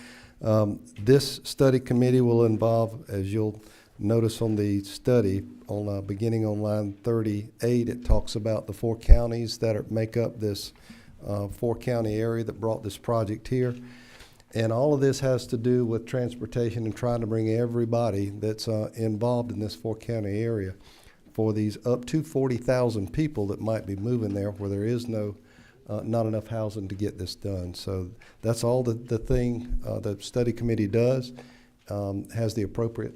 This study committee will involve, as you'll notice on the study, beginning on line 38, it talks about the 4 counties that make up this 4-county area that brought this project here. And all of this has to do with transportation and trying to bring everybody that's involved in this 4-county area for these up to 40,000 people that might be moving there where there is not enough housing to get this done. So that's all the thing the study committee does, has the appropriate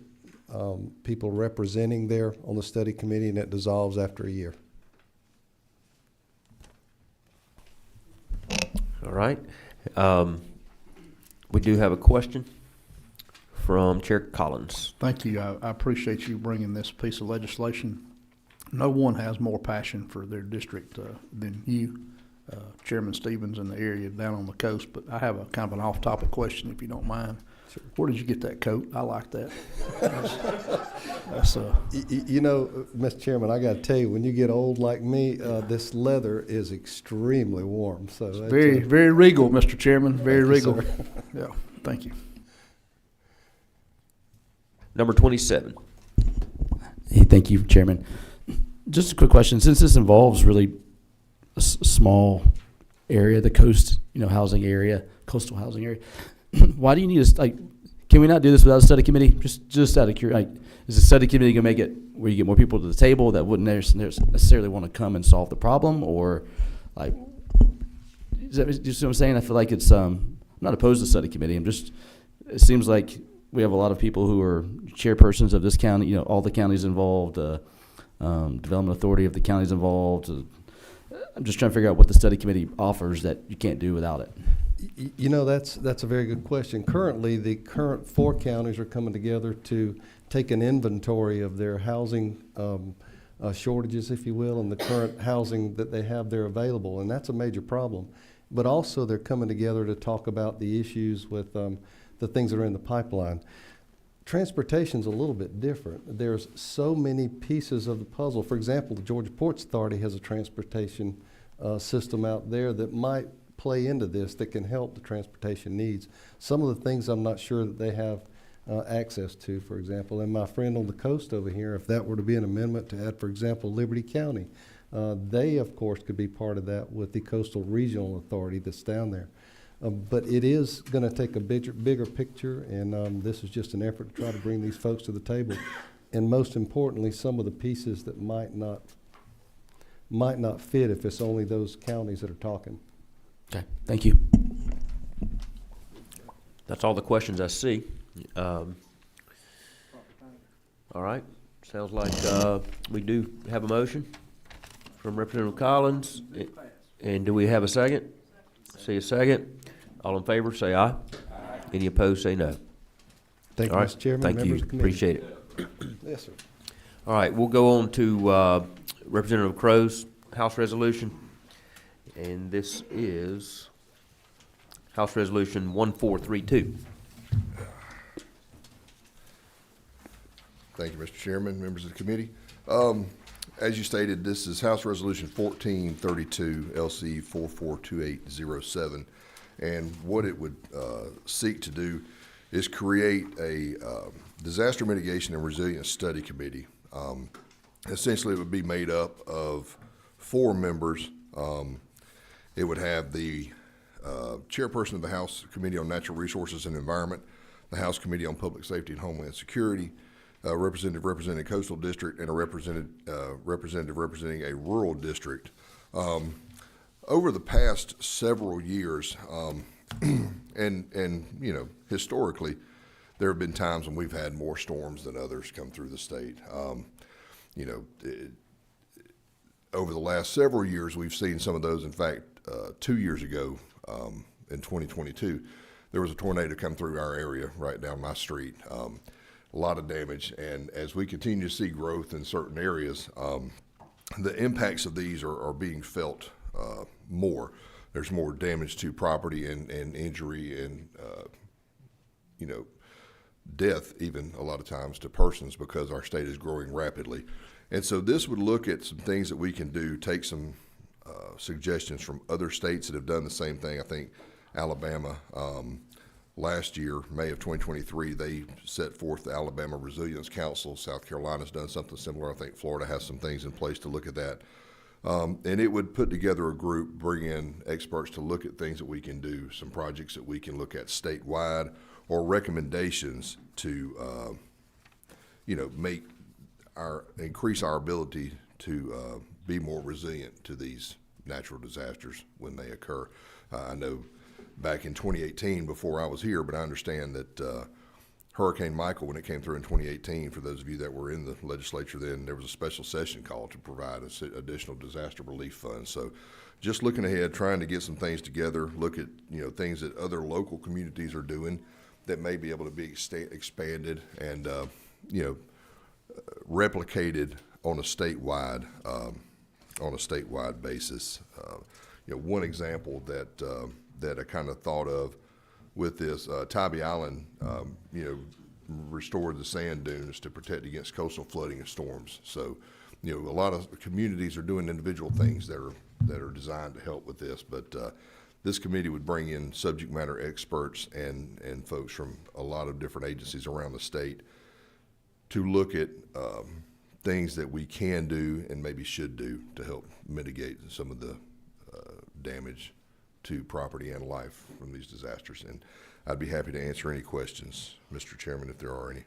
people representing there on the study committee, and it dissolves after a year. All right. We do have a question from Chair Collins. Thank you. I appreciate you bringing this piece of legislation. No one has more passion for their district than you, Chairman Stevens, in the area down on the coast. But I have a kind of an off-topic question, if you don't mind. Sure. Where did you get that coat? I like that. You know, Mr. Chairman, I got to tell you, when you get old like me, this leather is extremely warm. So it's very, very regal, Mr. Chairman. Very regal. You, yeah. Thank you. Number 27. Hey, thank you, Chairman. Just a quick question. Since this involves really a small area, the coast, housing area, coastal housing area, why do you need can we not do this without a study committee? Just out of curiosity, is the study committee going to make it where you get more people to the table that wouldn't necessarily want to come and solve the problem? Or, is that, you see what I'm saying? I feel like I'm not opposed to the study committee. It seems like we have a lot of people who are chairpersons of this county, all the counties involved, development authority of the counties involved. I'm just trying to figure out what the study committee offers that you can't do without it. That's a very good question. Currently, the current 4 counties are coming together to take an inventory of their housing shortages, if you will, and the current housing that they have there available, and that's a major problem. But also, they're coming together to talk about the issues with the things that are in the pipeline. Transportation's a little bit different. There's so many pieces of the puzzle. For example, the Georgia Ports Authority has a transportation system out there that might play into this, that can help the transportation needs. Some of the things I'm not sure that they have access to, for example. And my friend on the coast over here, if that were to be an amendment to add, for example, Liberty County, they, of course, could be part of that with the Coastal Regional Authority that's down there. But it is going to take a bigger picture, and this is just an effort to try to bring these folks to the table. And most importantly, some of the pieces that might not fit if it's only those counties that are talking. Okay, thank you. That's all the questions I see. All right, sounds like we do have a motion from Representative Collins. And do we have a second? See a second. All in favor, say aye. Any opposed, say no. Thank you, All right. Mr. Chairman. Thank members you. of the committee. Appreciate it. Yes, sir. All right, we'll go on to Representative Crow's House Resolution. And this is House Resolution 1432. Thank you, Mr. Chairman, members of the committee. As you stated, this is House Resolution 1432, LC 442807. And what it would seek to do is create a disaster mitigation and resilience study committee. Essentially, it would be made up of 4 members. It would have the chairperson of the House Committee on Natural Resources and Environment, the House Committee on Public Safety and Homeland Security, a representative representing a coastal district, and a representative representing a rural district. Over the past several years, and historically, there have been times when we've had more storms than others come through the state. Over the last several years, we've seen some of those. In fact, 2 years ago, in 2022, there was a tornado come through our area right down my street. A lot of damage, and as we continue to see growth in certain areas, the impacts of these are being felt more. There's more damage to property and injury and death, even a lot of times, to persons because our state is growing rapidly. And so this would look at some things that we can do, take some suggestions from other states that have done the same thing. I think Alabama, last year, May of 2023, they set forth the Alabama Resilience Council. South Carolina's done something similar. I think Florida has some things in place to look at that. And it would put together a group, bring in experts to look at things that we can do, some projects that we can look at statewide, or recommendations to, increase our ability to be more resilient to these natural disasters when they occur. I know back in 2018, before I was here, but I understand that Hurricane Michael, when it came through in 2018, for those of you that were in the legislature then, there was a special session called to provide additional disaster relief funds. So just looking ahead, trying to get some things together, look at things that other local communities are doing that may be able to be expanded and replicated on a statewide basis. One example that I kind of thought of with this, Tybee Island, restored the sand dunes to protect against coastal flooding and storms. So, a lot of communities are doing individual things that are designed to help with this. But this committee would bring in subject matter experts and folks from a lot of different agencies around the state to look at things that we can do and maybe should do to help mitigate some of the damage to property and life from these disasters. And I'd be happy to answer any questions, Mr. Chairman, if there are any.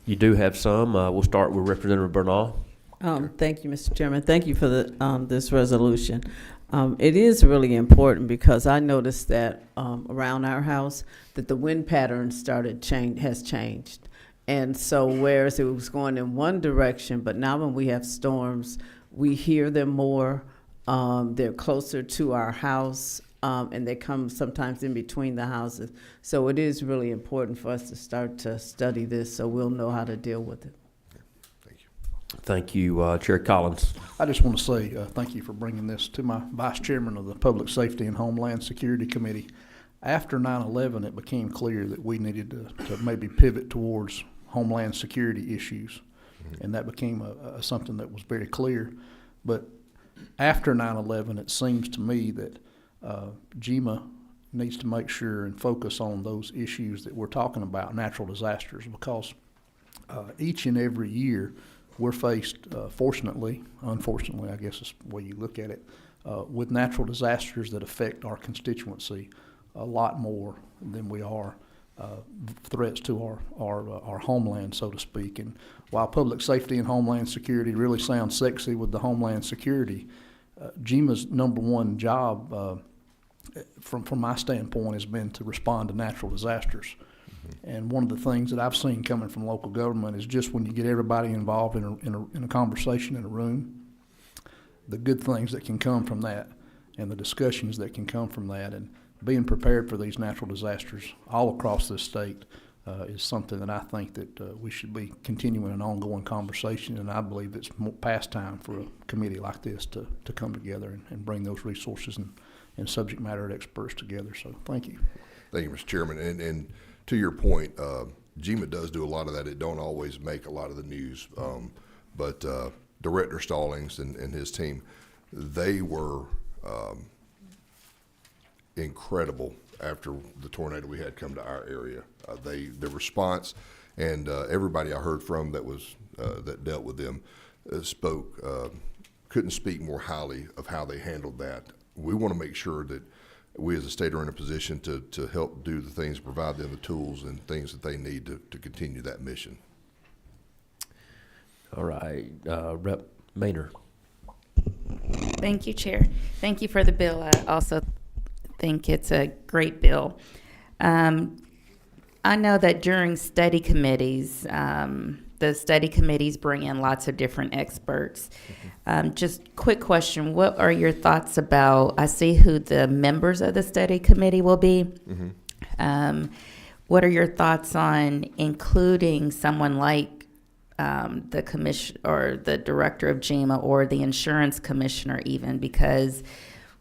You do have some. We'll start with Representative Bernal. Thank you, Mr. Chairman. Thank you for this resolution. It is really important because I noticed that around our house that the wind pattern has changed. And so whereas it was going in one direction, but now when we have storms, we hear them more. They're closer to our house, and they come sometimes in between the houses. So it is really important for us to start to study this so we'll know how to deal with it. Thank you. Thank you, Chair Collins. I just want to say thank you for bringing this to my Vice Chairman of the Public Safety and Homeland Security Committee. After 9/11, it became clear that we needed to maybe pivot towards Homeland Security issues, and that became something that was very clear. But after 9/11, it seems to me that GEMA needs to make sure and focus on those issues that we're talking about, natural disasters, because each and every year we're faced, unfortunately, I guess is the way you look at it, with natural disasters that affect our constituency a lot more than we are threats to our homeland, so to speak. And while public safety and homeland security really sounds sexy with the homeland security, GEMA's number one job, from my standpoint, has been to respond to natural disasters. Mm-hmm. And one of the things that I've seen coming from local government is just when you get everybody involved in a conversation in a room, the good things that can come from that and the discussions that can come from that, and being prepared for these natural disasters all across this state is something that I think that we should be continuing an ongoing conversation, and I believe it's past time for a committee like this to come together and bring those resources and subject matter experts together. So thank you. Thank you, Mr. Chairman. And to your point, GEMA does do a lot of that. It don't always make a lot of the news, but Director Stallings and his team, they were incredible after the tornado we had come to our area. The response, and everybody I heard from that dealt with them couldn't speak more highly of how they handled that. We want to make sure that we as a state are in a position to help do the things, provide them the tools and things that they need to continue that mission. All right, Rep. Maynard. Thank you, Chair. Thank you for the bill. I also think it's a great bill. I know that during study committees, the study committees bring in lots of different experts. Just quick question, what are your thoughts about, I see who the members of the study committee will be. Mm-hmm. What are your thoughts on including someone like the commission or the director of GEMA or the insurance commissioner even, because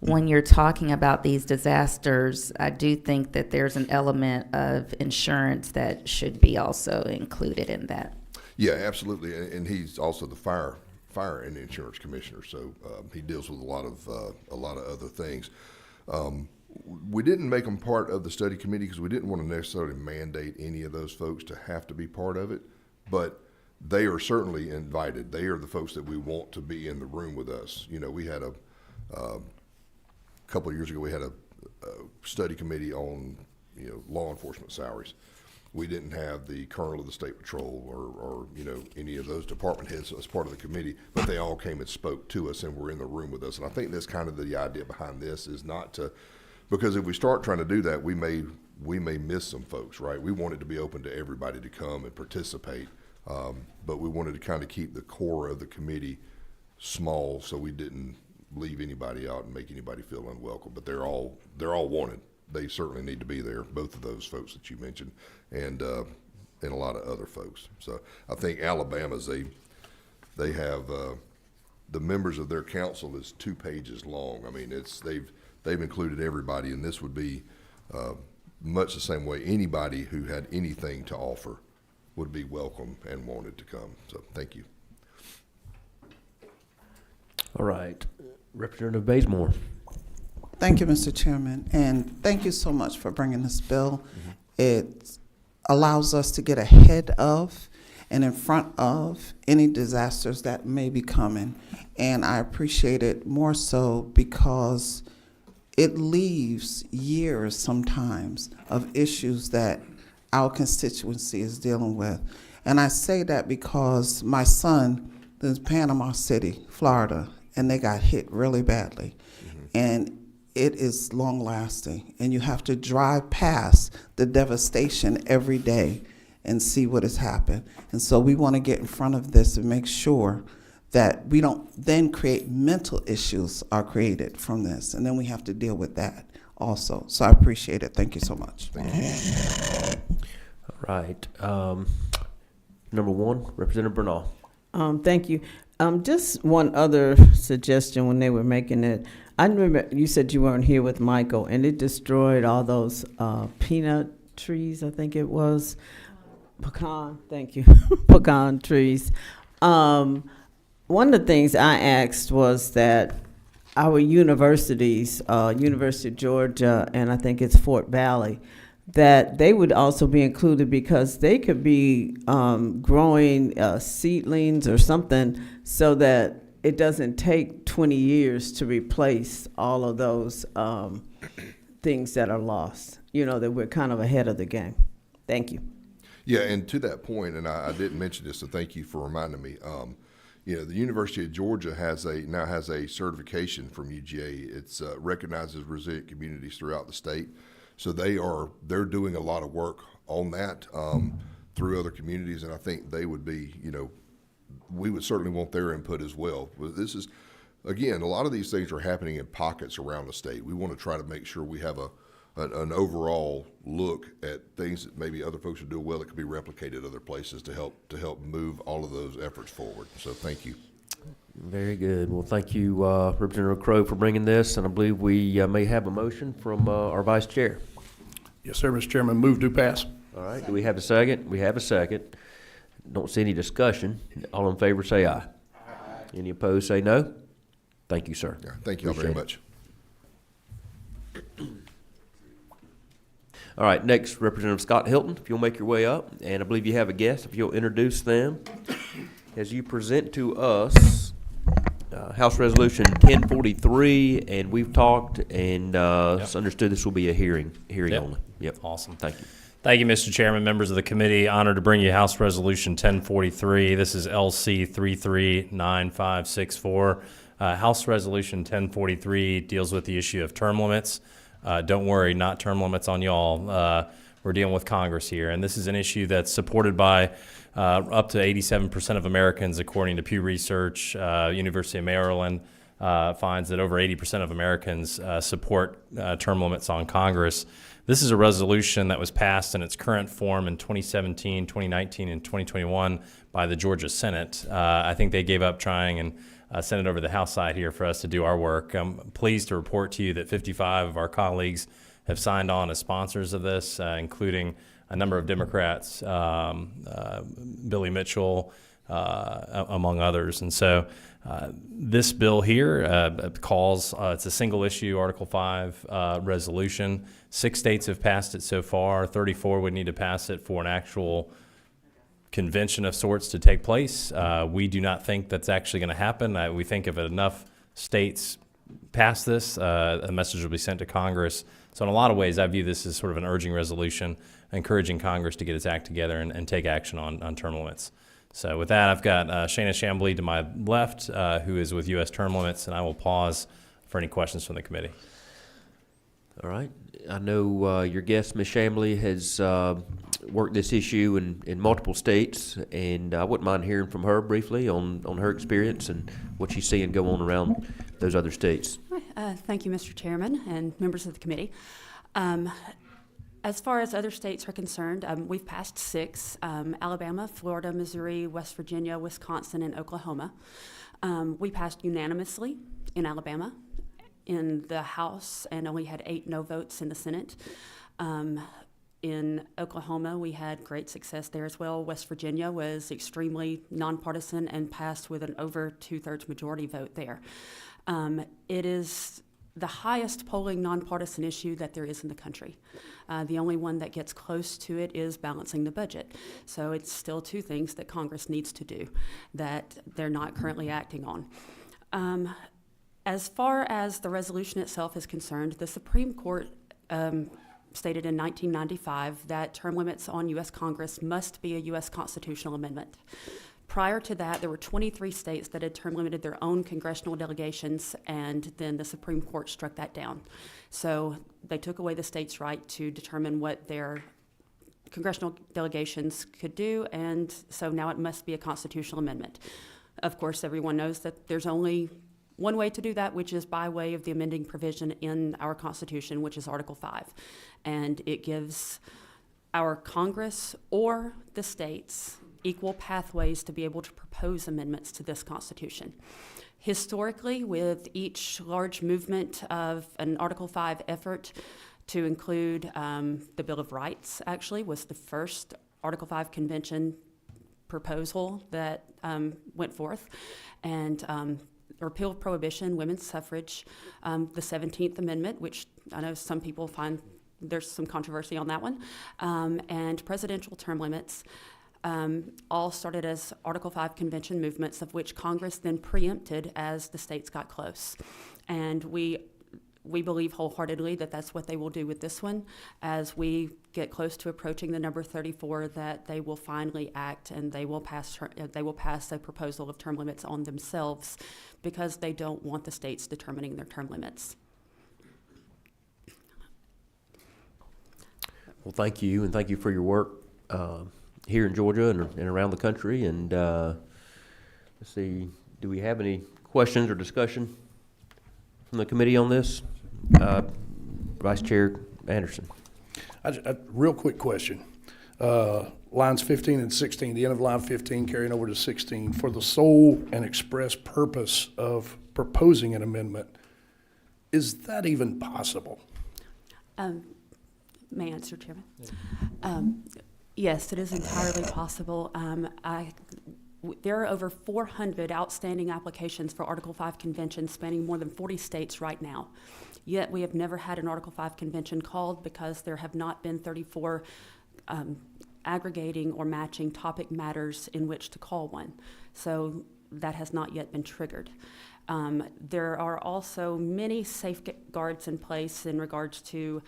when you're talking about these disasters, I do think that there's an element of insurance that should be also included in that. Yeah, absolutely. And he's also the fire and insurance commissioner, so he deals with a lot of other things. We didn't make them part of the study committee because we didn't want to necessarily mandate any of those folks to have to be part of it, but they are certainly invited. They are the folks that we want to be in the room with us. You know, we had a couple of years ago, we had a study committee on, you know, law enforcement salaries. We didn't have the colonel of the state patrol or you know, any of those department heads as part of the committee, but they all came and spoke to us and were in the room with us. And I think that's kind of the idea behind this, is not to, because if we start trying to do that, we may miss some folks, right? We want it to be open to everybody to come and participate, but we wanted to kind of keep the core of the committee small so we didn't leave anybody out and make anybody feel unwelcome. But they're all wanted. They certainly need to be there, both of those folks that you mentioned, and a lot of other folks. So I think Alabama's they have the members of their council is 2 pages long. I mean, they've included everybody, and this would be much the same way. Anybody who had anything to offer would be welcome and wanted to come. So thank you. All right, Representative Bazemore. Thank you, Mr. Chairman, and thank you so much for bringing this bill. It allows us to get ahead of and in front of any disasters that may be coming, and I appreciate it more so because it leaves years sometimes of issues that our constituency is dealing with. And I say that because my son is in Panama City, Florida, and they got hit really badly. And it is long lasting, and you have to drive past the devastation every day and see what has happened. And so we want to get in front of this and make sure that we don't then create mental issues are created from this, and then we have to deal with that also. So I appreciate it. Thank you so much. Thank you. All right. Number 1, Representative Bernal. Thank you. Just one other suggestion when they were making it. I remember you said you weren't here with Michael, and it destroyed all those peanut trees, I think it was. Pecan, thank you. Pecan trees. One of the things I asked was that our universities, University of Georgia, and I think it's Fort Valley, that they would also be included because they could be growing seedlings or something so that it doesn't take 20 years to replace all of those things that are lost, you know, that we're kind of ahead of the game. Thank you. Yeah, and to that point, and I didn't mention this, so thank you for reminding me. You know, the University of Georgia now has a certification from UGA. It's recognizes resilient communities throughout the state. So they're doing a lot of work on that through other communities, and I think they would be, you know, we would certainly want their input as well. But this is, again, a lot of these things are happening in pockets around the state. We want to try to make sure we have an overall look at things that maybe other folks are doing well that could be replicated other places to help move all of those efforts forward. So thank you. Very good. Well, thank you, Representative Crowe, for bringing this, and I believe we may have a motion from our Vice Chair. Yes, sir, Mr. Chairman. Move to pass. All right. Do we have a second? We have a second. Don't see any discussion. All in favor say aye. Any opposed say no. Thank you, sir. Yeah, thank you all very much. All right, next, Representative Scott Hilton, if you'll make your way up, and I believe you have a guest, if you'll introduce them as you present to us House Resolution 1043, and we've talked and it's understood this will be a hearing only. Yep. Awesome. Thank you. Thank you, Mr. Chairman, members of the committee. Honored to bring you House Resolution 1043. This is LC 339564. House Resolution 1043 deals with the issue of term limits. Don't worry, not term limits on y'all. We're dealing with Congress here, and this is an issue that's supported by up to 87% of Americans, according to Pew Research. University of Maryland finds that over 80% of Americans support term limits on Congress. This is a resolution that was passed in its current form in 2017, 2019, and 2021 by the Georgia Senate. I think they gave up trying and sent it over the House side here for us to do our work. I'm pleased to report to you that 55 of our colleagues have signed on as sponsors of this, including a number of Democrats, Billy Mitchell, among others. And so this bill here calls, it's a single issue Article 5 resolution. 6 states have passed it so far. 34 would need to pass it for an actual convention of sorts to take place. We do not think that's actually going to happen. We think if enough states pass this, a message will be sent to Congress. So in a lot of ways, I view this as sort of an urging resolution, encouraging Congress to get its act together and take action on term limits. So with that, I've got Shana Chambly to my left, who is with U.S. Term Limits, and I will pause for any questions from the committee. All right. I know your guest, Ms. Chambly, has worked this issue in multiple states, and I wouldn't mind hearing from her briefly on her experience and what she's seeing go on around those other states. Thank you, Mr. Chairman and members of the committee. As far as other states are concerned, we've passed 6, Alabama, Florida, Missouri, West Virginia, Wisconsin, and Oklahoma. We passed unanimously in Alabama in the House and only had 8 no votes in the Senate. In Oklahoma, we had great success there as well. West Virginia was extremely nonpartisan and passed with an over 2/3 majority vote there. It is the highest polling nonpartisan issue that there is in the country. The only one that gets close to it is balancing the budget. So it's still 2 things that Congress needs to do that they're not currently acting on. As far as the resolution itself is concerned, the Supreme Court stated in 1995 that term limits on U.S. Congress must be a U.S. constitutional amendment. Prior to that, there were 23 states that had term limited their own congressional delegations, and then the Supreme Court struck that down. So they took away the states' right to determine what their congressional delegations could do, and so now it must be a constitutional amendment. Of course, everyone knows that there's only one way to do that, which is by way of the amending provision in our Constitution, which is Article 5. And it gives our Congress or the states equal pathways to be able to propose amendments to this Constitution. Historically, with each large movement of an Article 5 effort to include the Bill of Rights, actually, was the first Article 5 convention proposal that went forth. And repeal of prohibition, women's suffrage, the 17th Amendment, which I know some people find there's some controversy on that one, and presidential term limits, all started as Article 5 convention movements, of which Congress then preempted as the states got close. And we believe wholeheartedly that that's what they will do with this one. As we get close to approaching the number 34, that they will finally act and they will pass a proposal of term limits on themselves, because they don't want the states determining their term limits. Well, thank you, and thank you for your work here in Georgia and around the country. And let's see, do we have any questions or discussion from the committee on this? Vice Chair Anderson. A real quick question. Lines 15 and 16, the end of line 15 carrying over to 16, for the sole and express purpose of proposing an amendment. Is that even possible? May I answer, Chairman? Yes, it is entirely possible. There are over 400 outstanding applications for Article 5 conventions spanning more than 40 states right now. Yet we have never had an Article 5 convention called because there have not been 34 aggregating or matching topic matters in which to call one. So that has not yet been triggered. There are also many safeguards in place in regards to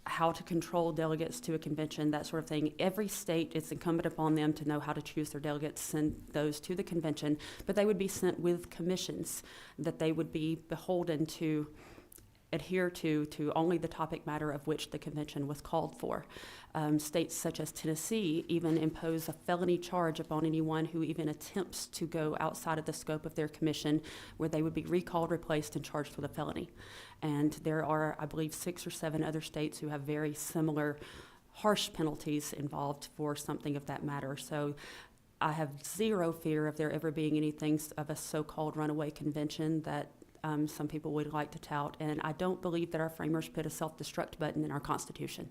how to control delegates to a convention, that sort of thing. Every state, it's incumbent upon them to know how to choose their delegates, send those to the convention, but they would be sent with commissions that they would be beholden to adhere to only the topic matter of which the convention was called for. States such as Tennessee even impose a felony charge upon anyone who even attempts to go outside of the scope of their commission, where they would be recalled, replaced, and charged with a felony. And there are, I believe, 6 or 7 other states who have very similar harsh penalties involved for something of that matter. So I have zero fear of there ever being anything of a so-called runaway convention that some people would like to tout, and I don't believe that our framers put a self-destruct button in our Constitution.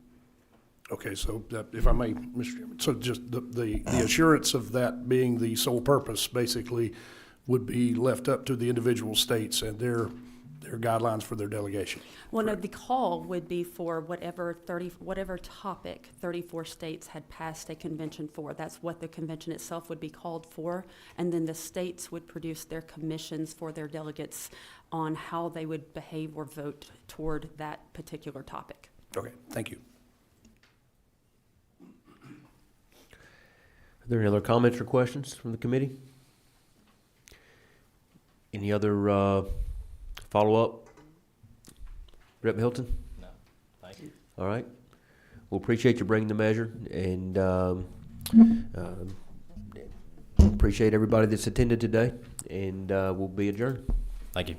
Okay, so if I may, Mr. Chairman, so just the assurance of that being the sole purpose basically would be left up to the individual states and their guidelines for their delegation. Well, no, the call would be for whatever topic 34 states had passed a convention for. That's what the convention itself would be called for, and then the states would produce their commissions for their delegates on how they would behave or vote toward that particular topic. Okay, thank you. Are there any other comments or questions from the committee? Any other follow-up? Rep. Hilton? No, thank you. All right. We'll appreciate you bringing the measure, and appreciate everybody that's attended today, and we'll be adjourned. Thank you.